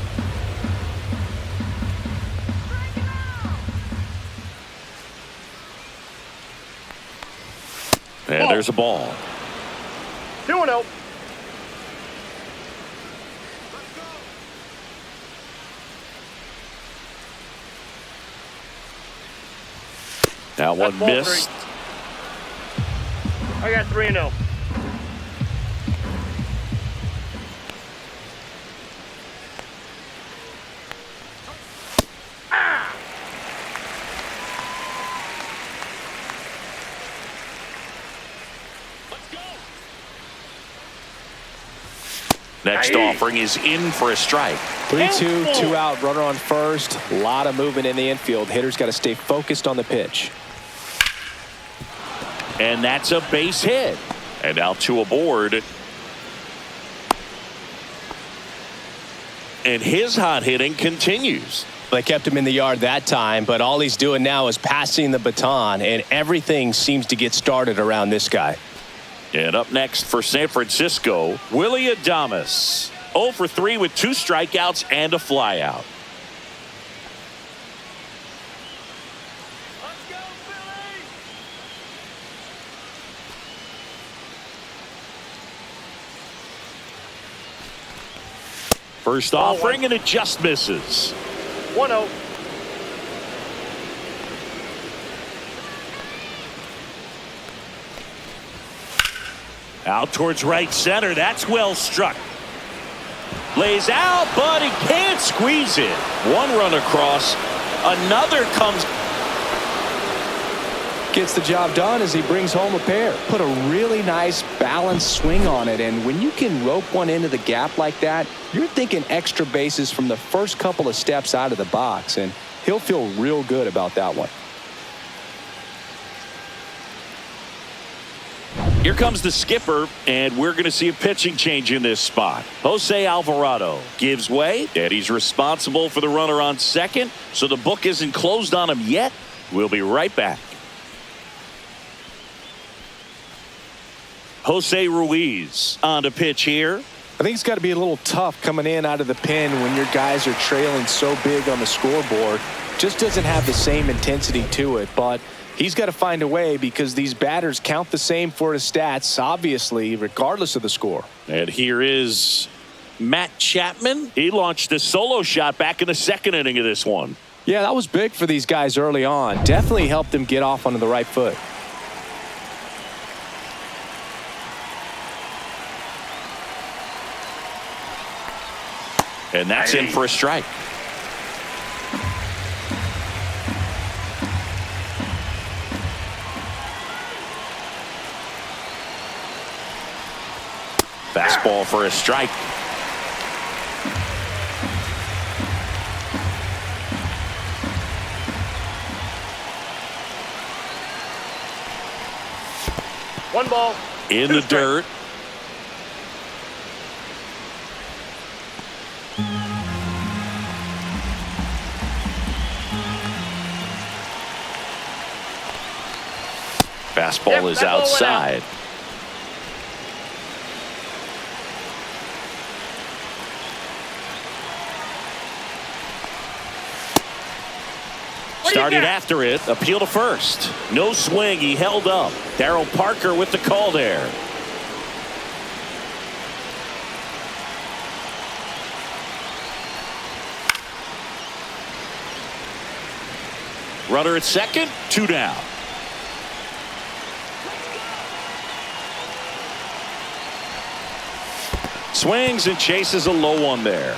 And there's a ball. 2-0. That one That's ball missed. 3. I got 3-0. Next offering is in for a strike. 3-2, 2 out, runner on first. A lot of movement in the infield. Hitter's got to stay focused on the pitch. And that's a base hit. And now 2 aboard. And his hot hitting continues. They kept him in the yard that time, but all he's doing now is passing the baton, and everything seems to get started around this guy. And up next for San Francisco, Willie Adames. 0 for 3 with 2 strikeouts and a flyout. Let's go, Phillies! First offering, and it just misses. 1-0. Out towards right center. That's well struck. Lays out, but he can't squeeze it. One run across. Another comes. Gets the job done as he brings home a pair. Put a really nice balanced swing on it, and when you can rope one into the gap like that, you're thinking extra bases from the first couple of steps out of the box, and he'll feel real good about that one. Here comes the skipper, and we're going to see a pitching change in this spot. Jose Alvarado gives way, and he's responsible for the runner on second, so the book isn't closed on him yet. We'll be right back. Jose Ruiz on to pitch here. I think it's got to be a little tough coming in out of the pen when your guys are trailing so big on the scoreboard. Just doesn't have the same intensity to it, but he's got to find a way because these batters count the same for his stats, obviously, regardless of the score. And here is Matt Chapman. He launched a solo shot back in the second inning of this one. Yeah, that was big for these guys early on. Definitely helped them get off onto the right foot. And that's in for a strike. Fastball for a strike. One ball. In the dirt. Fastball is outside. Started after it. Appeal to first. No swing. He held up. Darryl Parker with the call there. Runner at second. 2 down. Swings and chases a low one there.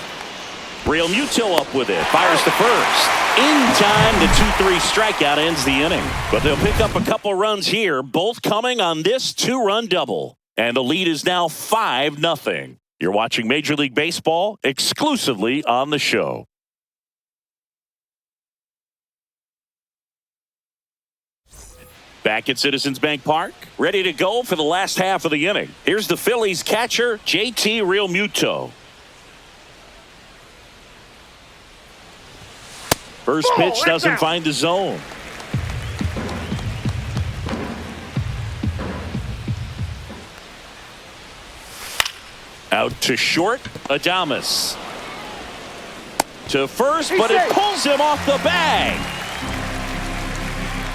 Real Muto up with it. Fires to first. In time, the 2-3 strikeout ends the inning. But they'll pick up a couple runs here, both coming on this 2-run double. And the lead is now 5-0. You're watching Major League Baseball exclusively on the show. Back at Citizens Bank Park, ready to go for the last half of the inning. Here's the Phillies catcher, JT Real Muto. First pitch doesn't find the zone. Out to short, Adames. To first, but it pulls him off the bag.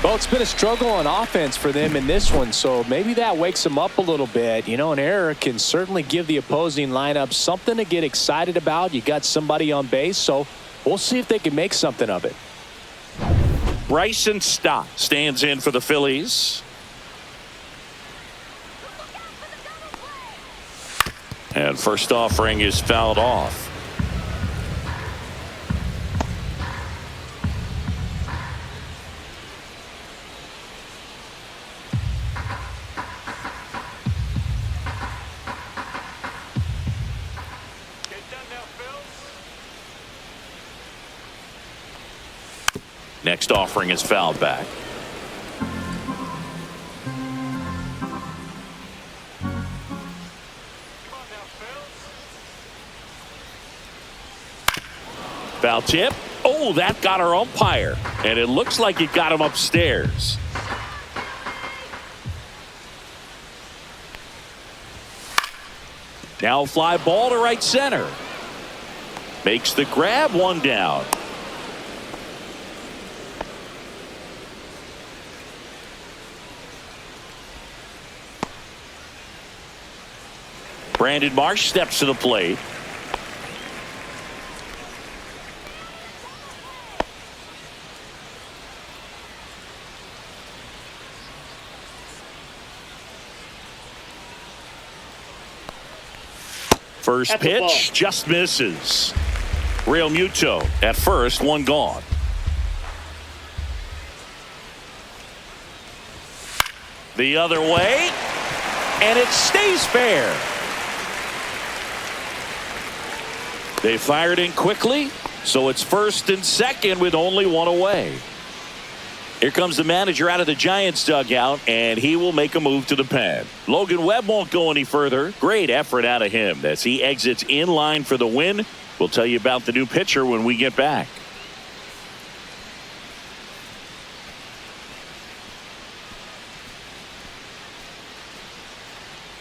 Well, it's been a struggle on offense for them in this one, so maybe that wakes them up a little bit. You know, an error can certainly give the opposing lineup something to get excited about. You got somebody on base, so we'll see if they can make something of it. Bryson Stott stands in for the Phillies. And first offering is fouled off. Next offering is fouled back. Foul tip. Oh, that got our umpire. And it looks like it got him upstairs. Now fly ball to right center. Makes the grab, 1 down. Brandon Marsh steps to the plate. First pitch just misses. Real Muto at first, one gone. The other way, and it stays fair. They fired in quickly, so it's first and second with only one away. Here comes the manager out of the Giants dugout, and he will make a move to the pen. Logan Webb won't go any further. Great effort out of him as he exits in line for the win. We'll tell you about the new pitcher when we get back.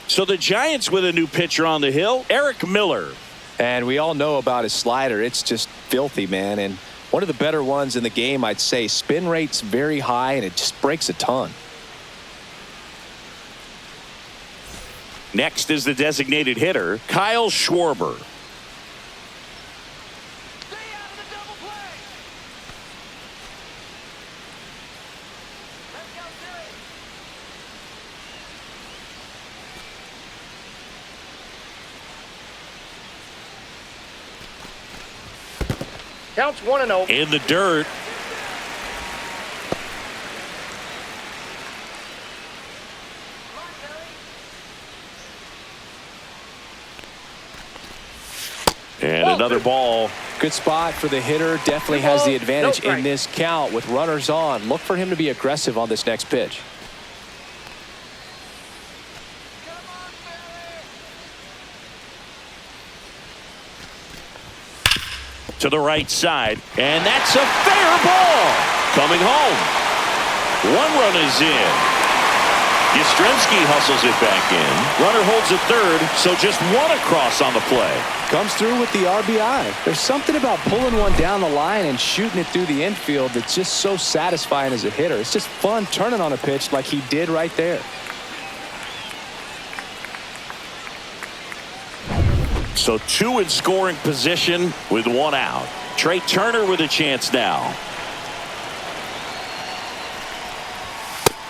So the Giants with a new pitcher on the hill, Eric Miller. And we all know about his slider. It's just filthy, man. And one of the better ones in the game, I'd say. Spin rate's very high, and it just breaks a ton. Next is the designated hitter, Kyle Schwarber. Stay out of the double play. Let's go, Phillies. Counts 1-0. In the dirt. And another ball. Good spot for the hitter. Definitely has the advantage in this count with runners on. Look for him to be aggressive on this next pitch. To the right side, and that's a fair ball. Coming home. One run is in. Yastrzemski hustles it back in. Runner holds at third, so just one across on the play. Comes through with the RBI. There's something about pulling one down the line and shooting it through the infield that's just so satisfying as a hitter. It's just fun turning on a pitch like he did right there. So two in scoring position with one out. Trey Turner with a chance now.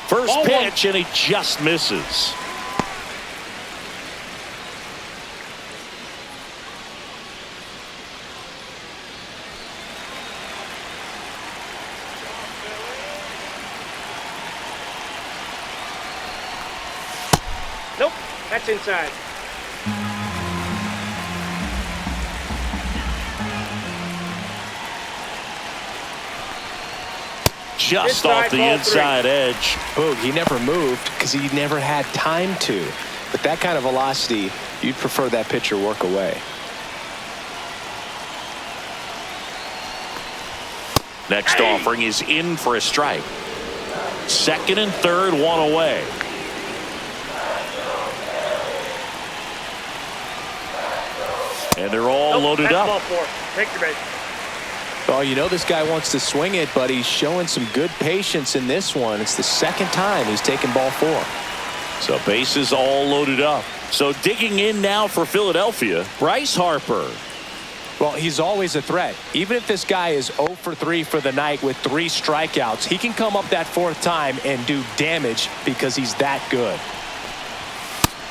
First pitch, and he just misses. Nope, that's inside. Just off the inside edge. Boog, he never moved because he never had time to. But that kind of velocity, you'd prefer that pitcher work away. Next offering is in for a strike. Second and third, one away. And they're all loaded up. Ball 4. Take your base. Oh, you know this guy wants to swing it, but he's showing some good patience in this one. It's the second time he's taken ball 4. So bases all loaded up. So digging in now for Philadelphia, Bryce Harper. Well, he's always a threat. Even if this guy is 0 for 3 for the night with 3 strikeouts, he can come up that 4th time and do damage because he's that good.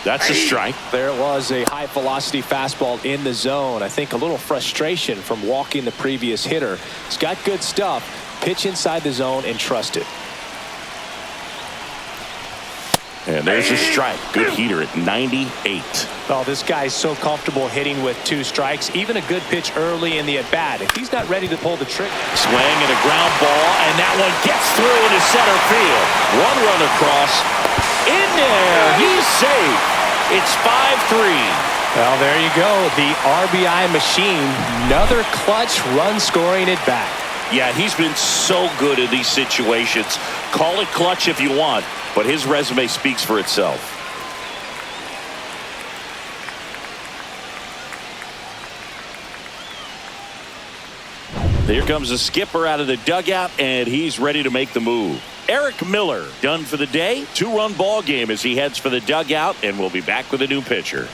That's a strike. There it was, a high velocity fastball in the zone. I think a little frustration from walking the previous hitter. He's got good stuff. Pitch inside the zone and trust it. And there's a strike. Good heater at 98. Oh, this guy's so comfortable hitting with 2 strikes. Even a good pitch early in the at-bat. If he's not ready to pull the trigger. Swing and a ground ball, and that one gets through into center field. One run across. In there. He's safe. It's 5-3. Well, there you go. The RBI machine. Another clutch run scoring at bat. Yeah, he's been so good in these situations. Call it clutch if you want, but his resume speaks for itself. Here comes the skipper out of the dugout, and he's ready to make the move. Eric Miller done for the day. 2-run ball game as he heads for the dugout, and we'll be back with a new pitcher.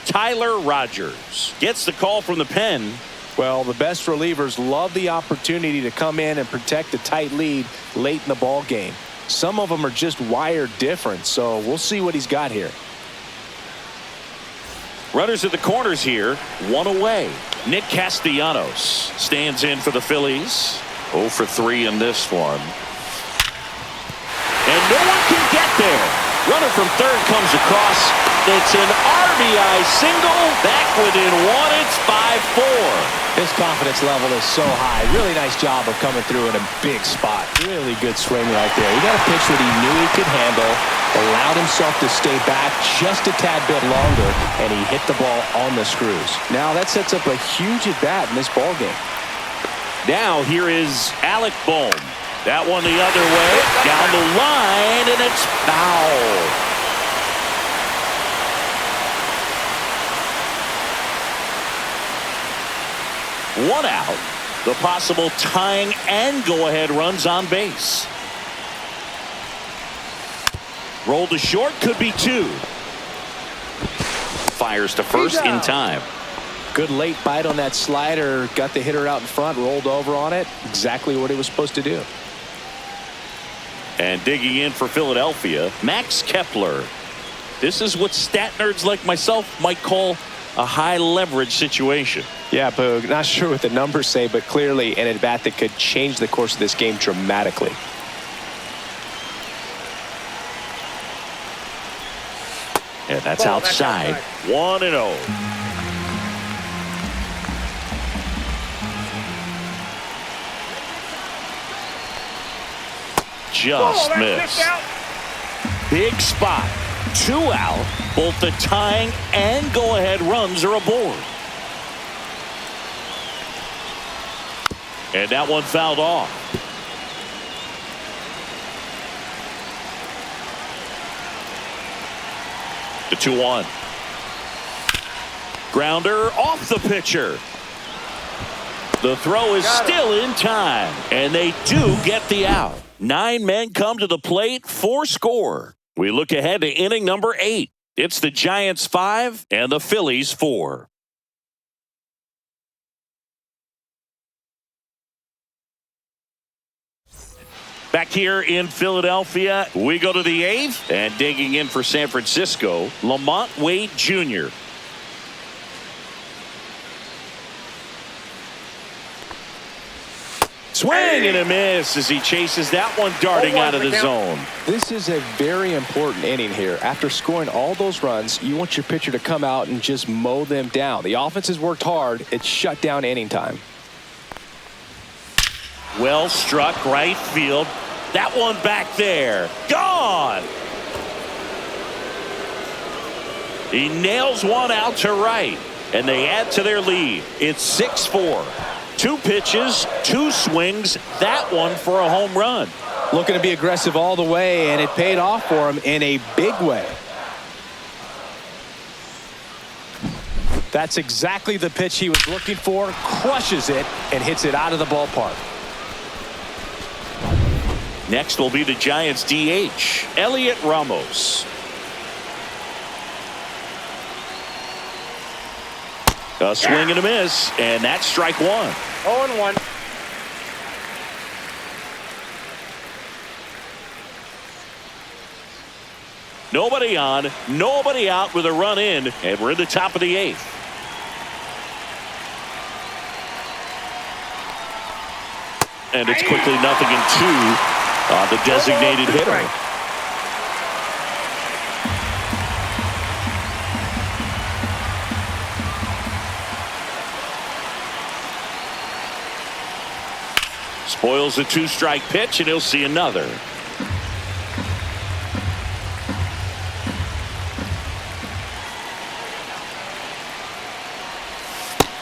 Tyler Rogers gets the call from the pen. Well, the best relievers love the opportunity to come in and protect a tight lead late in the ball game. Some of them are just wired different, so we'll see what he's got here. Runners at the corners here, one away. Nick Castellanos stands in for the Phillies. 0 for 3 in this one. And no one can get there. Runner from third comes across. It's an RBI single. Back within one. It's 5-4. His confidence level is so high. Really nice job of coming through in a big spot. Really good swing right there. He got a pitch that he knew he could handle, allowed himself to stay back just a tad bit longer, and he hit the ball on the screws. Now that sets up a huge at-bat in this ball game. Now here is Alec Bohm. That one the other way. Down the line, and it's foul. One out. The possible tying and go-ahead runs on base. Roll to short, could be 2. Fires to first in time. Good late bite on that slider. Got the hitter out in front, rolled over on it. Exactly what he was supposed to do. And digging in for Philadelphia, Max Kepler. This is what stat nerds like myself might call a high leverage situation. Yeah, Boog, not sure what the numbers say, but clearly an at-bat that could change the course of this game dramatically. And that's outside. 1-0. Just missed. Big spot. 2 out. Both the tying and go-ahead runs are aboard. And that one fouled off. The 2-1. Grounder off the pitcher. The throw is still in time, and they do get the out. 9 men come to the plate, 4 score. We look ahead to inning number 8. It's the Giants 5 and the Phillies 4. Back here in Philadelphia, we go to the 8th, and digging in for San Francisco, Lamont Wade Jr. Swing and a miss as he chases that one darting out of the zone. This is a very important inning here. After scoring all those runs, you want your pitcher to come out and just mow them down. The offense has worked hard. It's shut down inning time. Well struck right field. That one back there. Gone. He nails one out to right, and they add to their lead. It's 6-4. 2 pitches, 2 swings, that one for a home run. Looking to be aggressive all the way, and it paid off for him in a big way. That's exactly the pitch he was looking for. Crushes it and hits it out of the ballpark. Next will be the Giants DH, Elliot Ramos. A swing and a miss, and that's strike 1. 0-1. Nobody on, nobody out with a run in, and we're in the top of the 8th. And it's quickly 0-2 on the designated hitter. Spoils a 2-strike pitch, and he'll see another.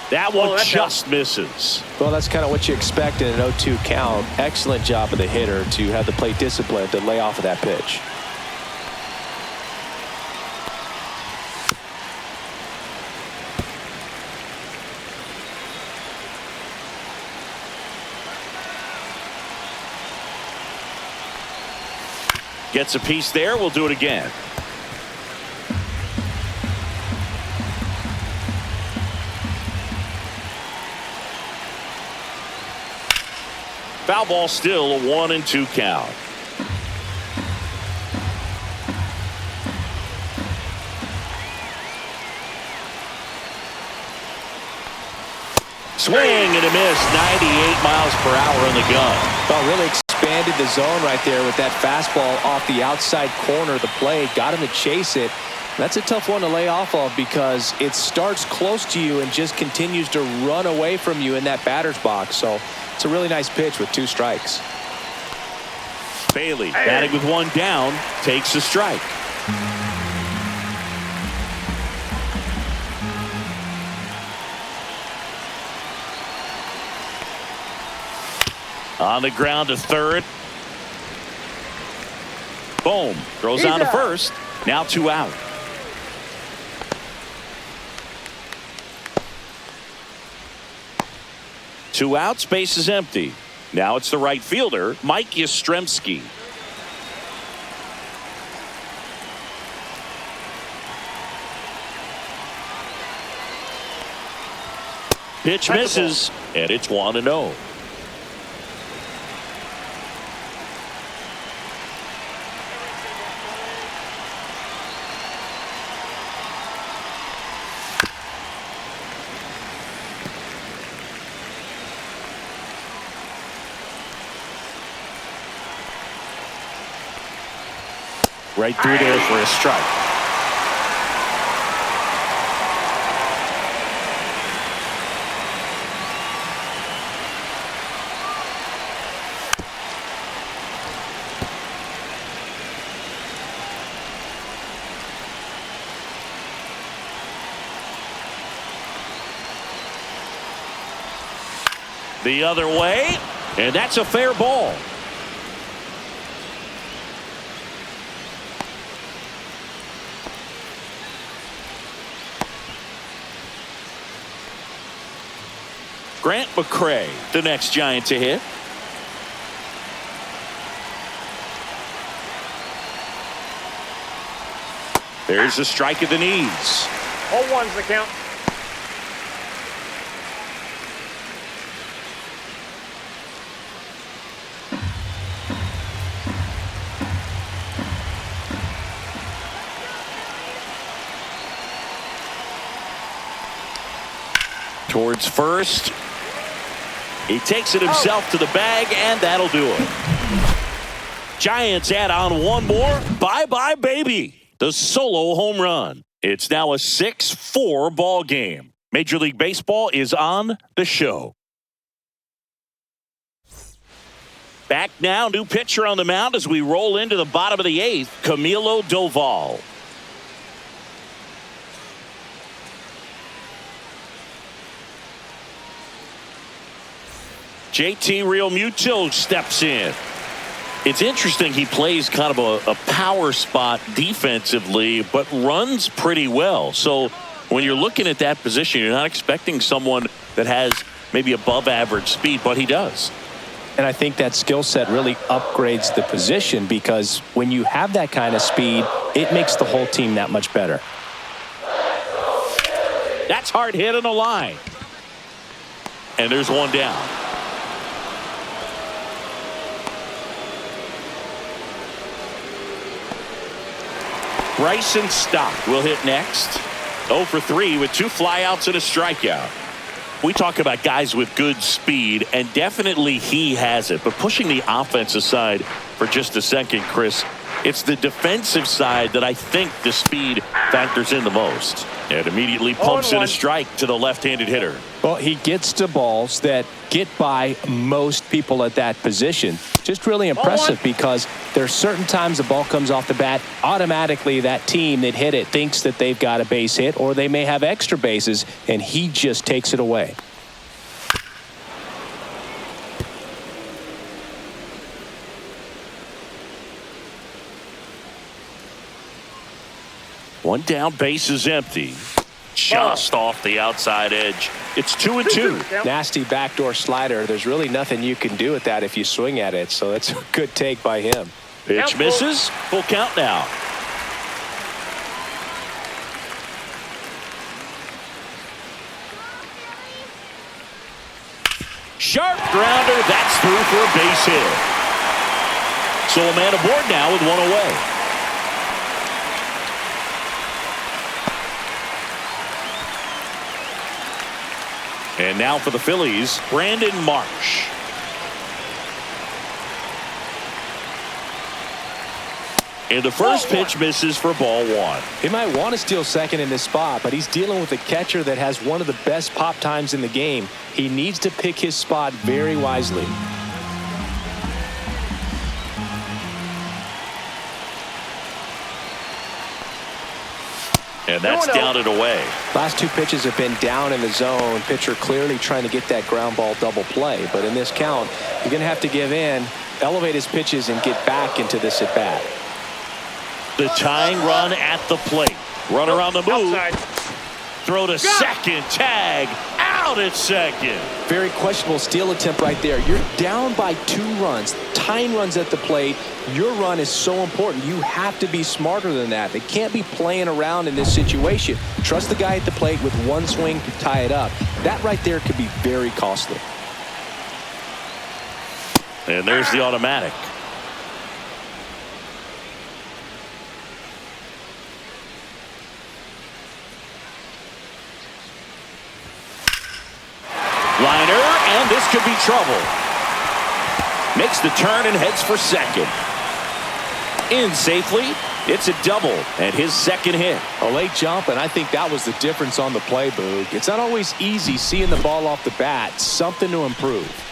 That one just misses. Well, that's kind of what you expect in an 0-2 count. Excellent job of the hitter to have the plate discipline to lay off of that pitch. Gets a piece there. We'll do it again. Foul ball, still a 1-2 count. swing and a miss. 98 miles per hour in the gun. Well, really expanded the zone right there with that fastball off the outside corner of the plate. Got him to chase it. That's a tough one to lay off of because it starts close to you and just continues to run away from you in that batter's box. So it's a really nice pitch with 2 strikes. Bailey batting with 1 down takes a strike. On the ground to third. Boom. Throws on to first. Now 2 out. Two outs, base is empty. Now it's the right fielder, Mike Yastrzemski. Pitch misses, and it's 1-0. Right through there for a strike. The other way, and that's a fair ball. Grant McCray, the next Giant to hit. There's a strike at the knees. 0-1's the count. Towards first. He takes it himself to the bag, and that'll do it. Giants add on 1 more. Bye-bye, baby. The solo home run. It's now a 6-4 ball game. Major League Baseball is on the show. Back now, new pitcher on the mound as we roll into the bottom of the 8th, Camilo Doval. JT Realmuto steps in. It's interesting, he plays kind of a power spot defensively, but runs pretty well. So when you're looking at that position, you're not expecting someone that has maybe above average speed, but he does. And I think that skill set really upgrades the position because when you have that kind of speed, it makes the whole team that much better. That's hard hit on the line. And there's 1 down. Bryson Stott will hit next. 0 for 3 with 2 flyouts and a strikeout. We talk about guys with good speed, and definitely he has it. But pushing the offense aside for just a second, Chris, it's the defensive side that I think the speed factors in the most. And immediately pumps in a strike to the left-handed hitter. Well, he gets to balls that get by most people at that position. Just really impressive because there's certain times the ball comes off the bat, automatically that team that hit it thinks that they've got a base hit or they may have extra bases, and he just takes it away. One down, base is empty. Just off the outside edge. It's 2-2. Nasty backdoor slider. There's really nothing you can do with that if you swing at it. So that's a good take by him. Pitch misses. Full count now. Sharp grounder. That's through for a base hit. So a man aboard now with 1 away. And now for the Phillies, Brandon Marsh. And the first pitch misses for ball one. He might want to steal second in this spot, but he's dealing with a catcher that has one of the best pop times in the game. He needs to pick his spot very wisely. And that's down and away. Last two pitches have been down in the zone. Pitcher clearly trying to get that ground ball double play. But in this count, you're going to have to give in, elevate his pitches, and get back into this at bat. The tying run at the plate. Runner on the move. Outside. Throw to second. Tag. Out at second. Very questionable steal attempt right there. You're down by 2 runs. Tying runs at the plate. Your run is so important. You have to be smarter than that. They can't be playing around in this situation. Trust the guy at the plate with one swing to tie it up. That right there could be very costly. And there's the automatic. Liner, and this could be trouble. Makes the turn and heads for second. In safely. It's a double and his second hit. A late jump, and I think that was the difference on the play, Boog. It's not always easy seeing the ball off the bat. Something to improve.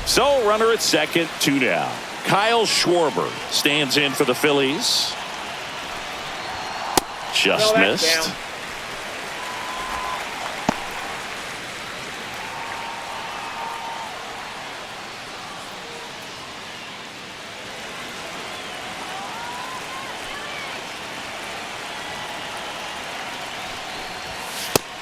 So runner at second, 2 down. Kyle Schwarber stands in for the Phillies. Just missed. Down.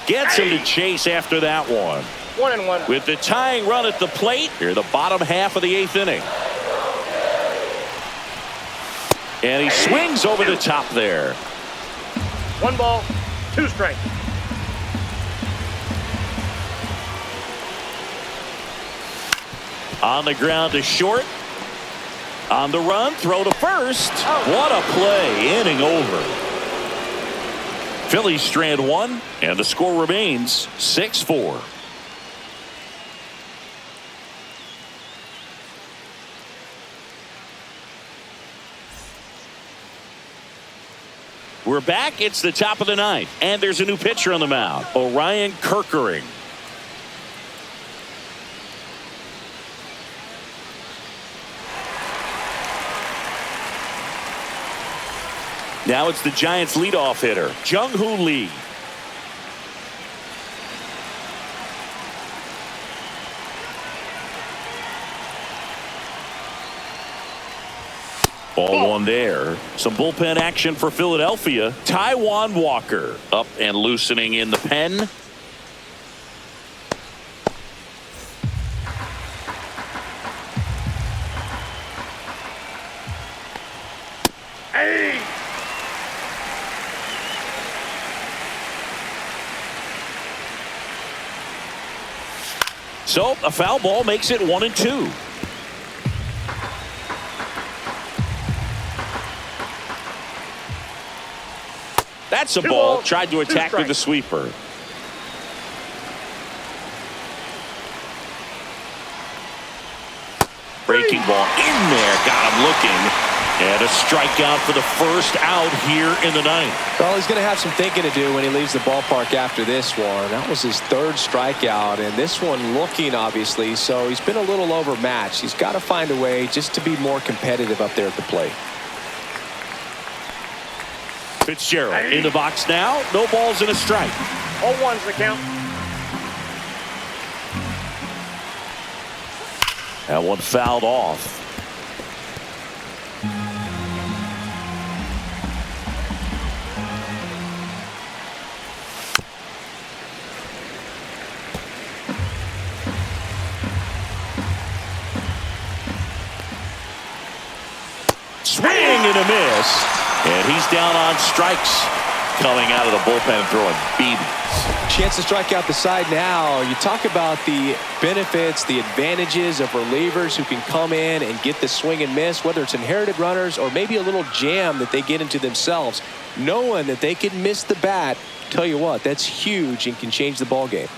Gets him to chase after that one. 1-1. With the tying run at the plate, here the bottom half of the 8th inning. And he swings over the top there. 1 ball, 2 strikes. On the ground to short. On the run, throw to first. What a play, inning over. Phillies strand 1, and the score remains 6-4. We're back. It's the top of the 9th, and there's a new pitcher on the mound, Orion Kerkering. Now it's the Giants' leadoff hitter, Jung-Hoo Lee. Ball 1 there. Some bullpen action for Philadelphia. Taijuan Walker up and loosening in the pen. Hey! So a foul ball makes it 1-2. That's a ball. Tried to attack with the sweeper. Breaking ball in there. Got him looking. And a strikeout for the first out here in the 9th. Well, he's going to have some thinking to do when he leaves the ballpark after this one. That was his 3rd strikeout, and this one looking, obviously, so he's been a little overmatched. He's got to find a way just to be more competitive up there at the plate. Fitzgerald in the box now. No balls and a strike. 0-1's the count. That one fouled off. Swing and a miss. And he's down on strikes. coming out of the bullpen and throwing BBs. Chance to strike out the side now. You talk about the benefits, the advantages of relievers who can come in and get the swing and miss, whether it's inherited runners or maybe a little jam that they get into themselves. Knowing that they can miss the bat, tell you what, that's huge and can change the ball game.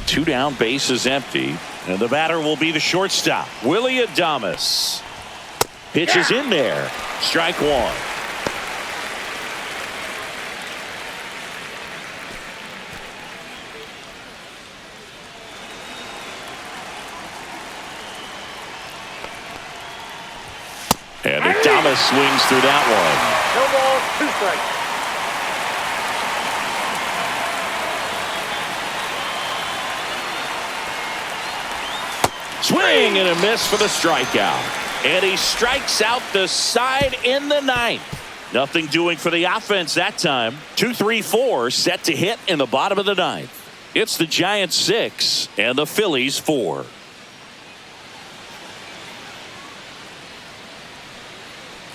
2 down, bases empty, and the batter will be the shortstop, Willie Adames. Pitch is in there. Strike 1. And Adames swings through that one. No balls, 2 strikes. Swing and a miss for the strikeout. And he strikes out the side in the 9th. Nothing doing for the offense that time. 2-3-4 set to hit in the bottom of the 9th. It's the Giants 6 and the Phillies 4.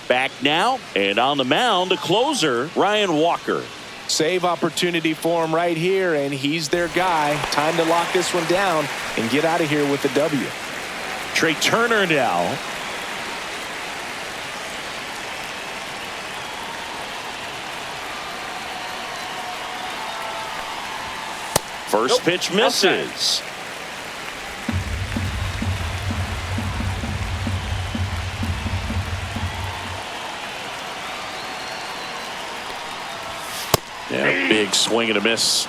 Back now, and on the mound, the closer, Ryan Walker. Save opportunity for him right here, and he's their guy. Time to lock this one down and get out of here with the W. Trey Turner now. First pitch misses. Yeah, big swing and a miss.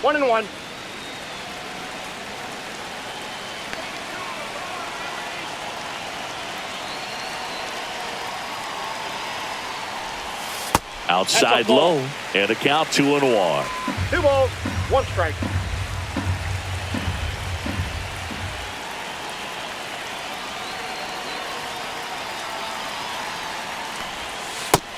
1-1. Outside low, and a count 2-1. 2 balls, 1 strike.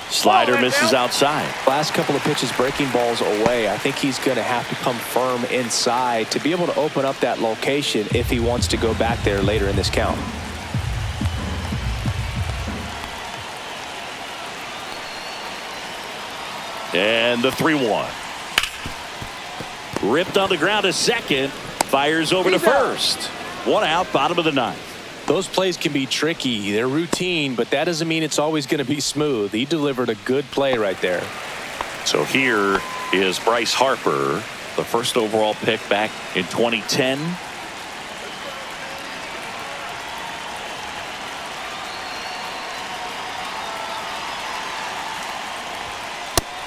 Slider misses outside. Last couple of pitches breaking balls away. I think he's going to have to come firm inside to be able to open up that location if he wants to go back there later in this count. And the 3-1. Ripped on the ground to second. Fires over to first. 1 out, bottom of the 9th. Those plays can be tricky. They're routine, but that doesn't mean it's always going to be smooth. He delivered a good play right there. So here is Bryce Harper, the first overall pick back in 2010.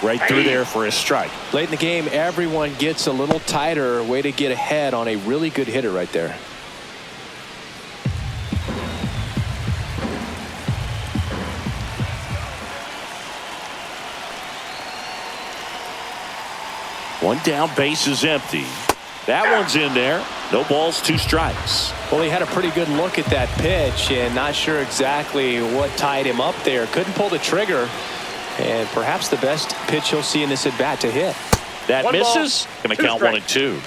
Right through there for a strike. Late in the game, everyone gets a little tighter. Way to get ahead on a really good hitter right there. One down, base is empty. That one's in there. No balls, 2 strikes. Well, he had a pretty good look at that pitch and not sure exactly what tied him up there. Couldn't pull the trigger. And perhaps the best pitch he'll see in this at bat to hit. That 1 misses. ball, Going to 2 count strikes. 1 and 2.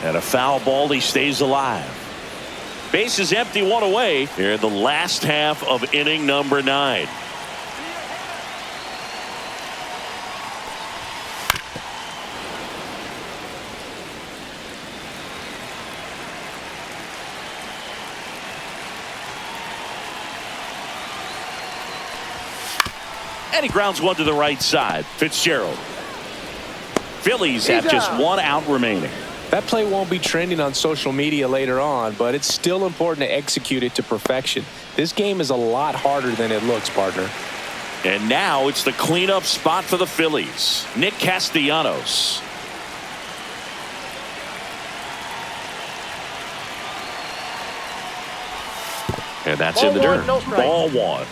And a foul ball. He stays alive. Base is empty, 1 away. Here in the last half of inning number 9. And he grounds 1 to the right side. Fitzgerald. Phillies have just 1 out remaining. That play won't be trending on social media later on, but it's still important to execute it to perfection. This game is a lot harder than it looks, partner. And now it's the cleanup spot for the Phillies. Nick Castellanos. And that's Ball in the 1, dirt. no strike. Ball 1.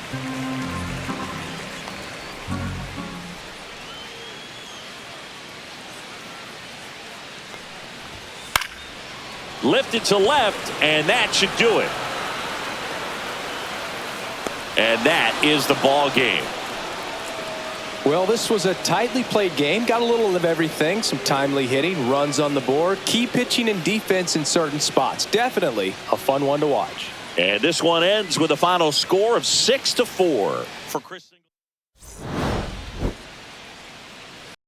Lifted to left, and that should do it. And that is the ball game. Well, this was a tightly played game. Got a little of everything. Some timely hitting, runs on the board, key pitching and defense in certain spots. Definitely a fun one to watch. And this one ends with a final score of 6-4 for Chris.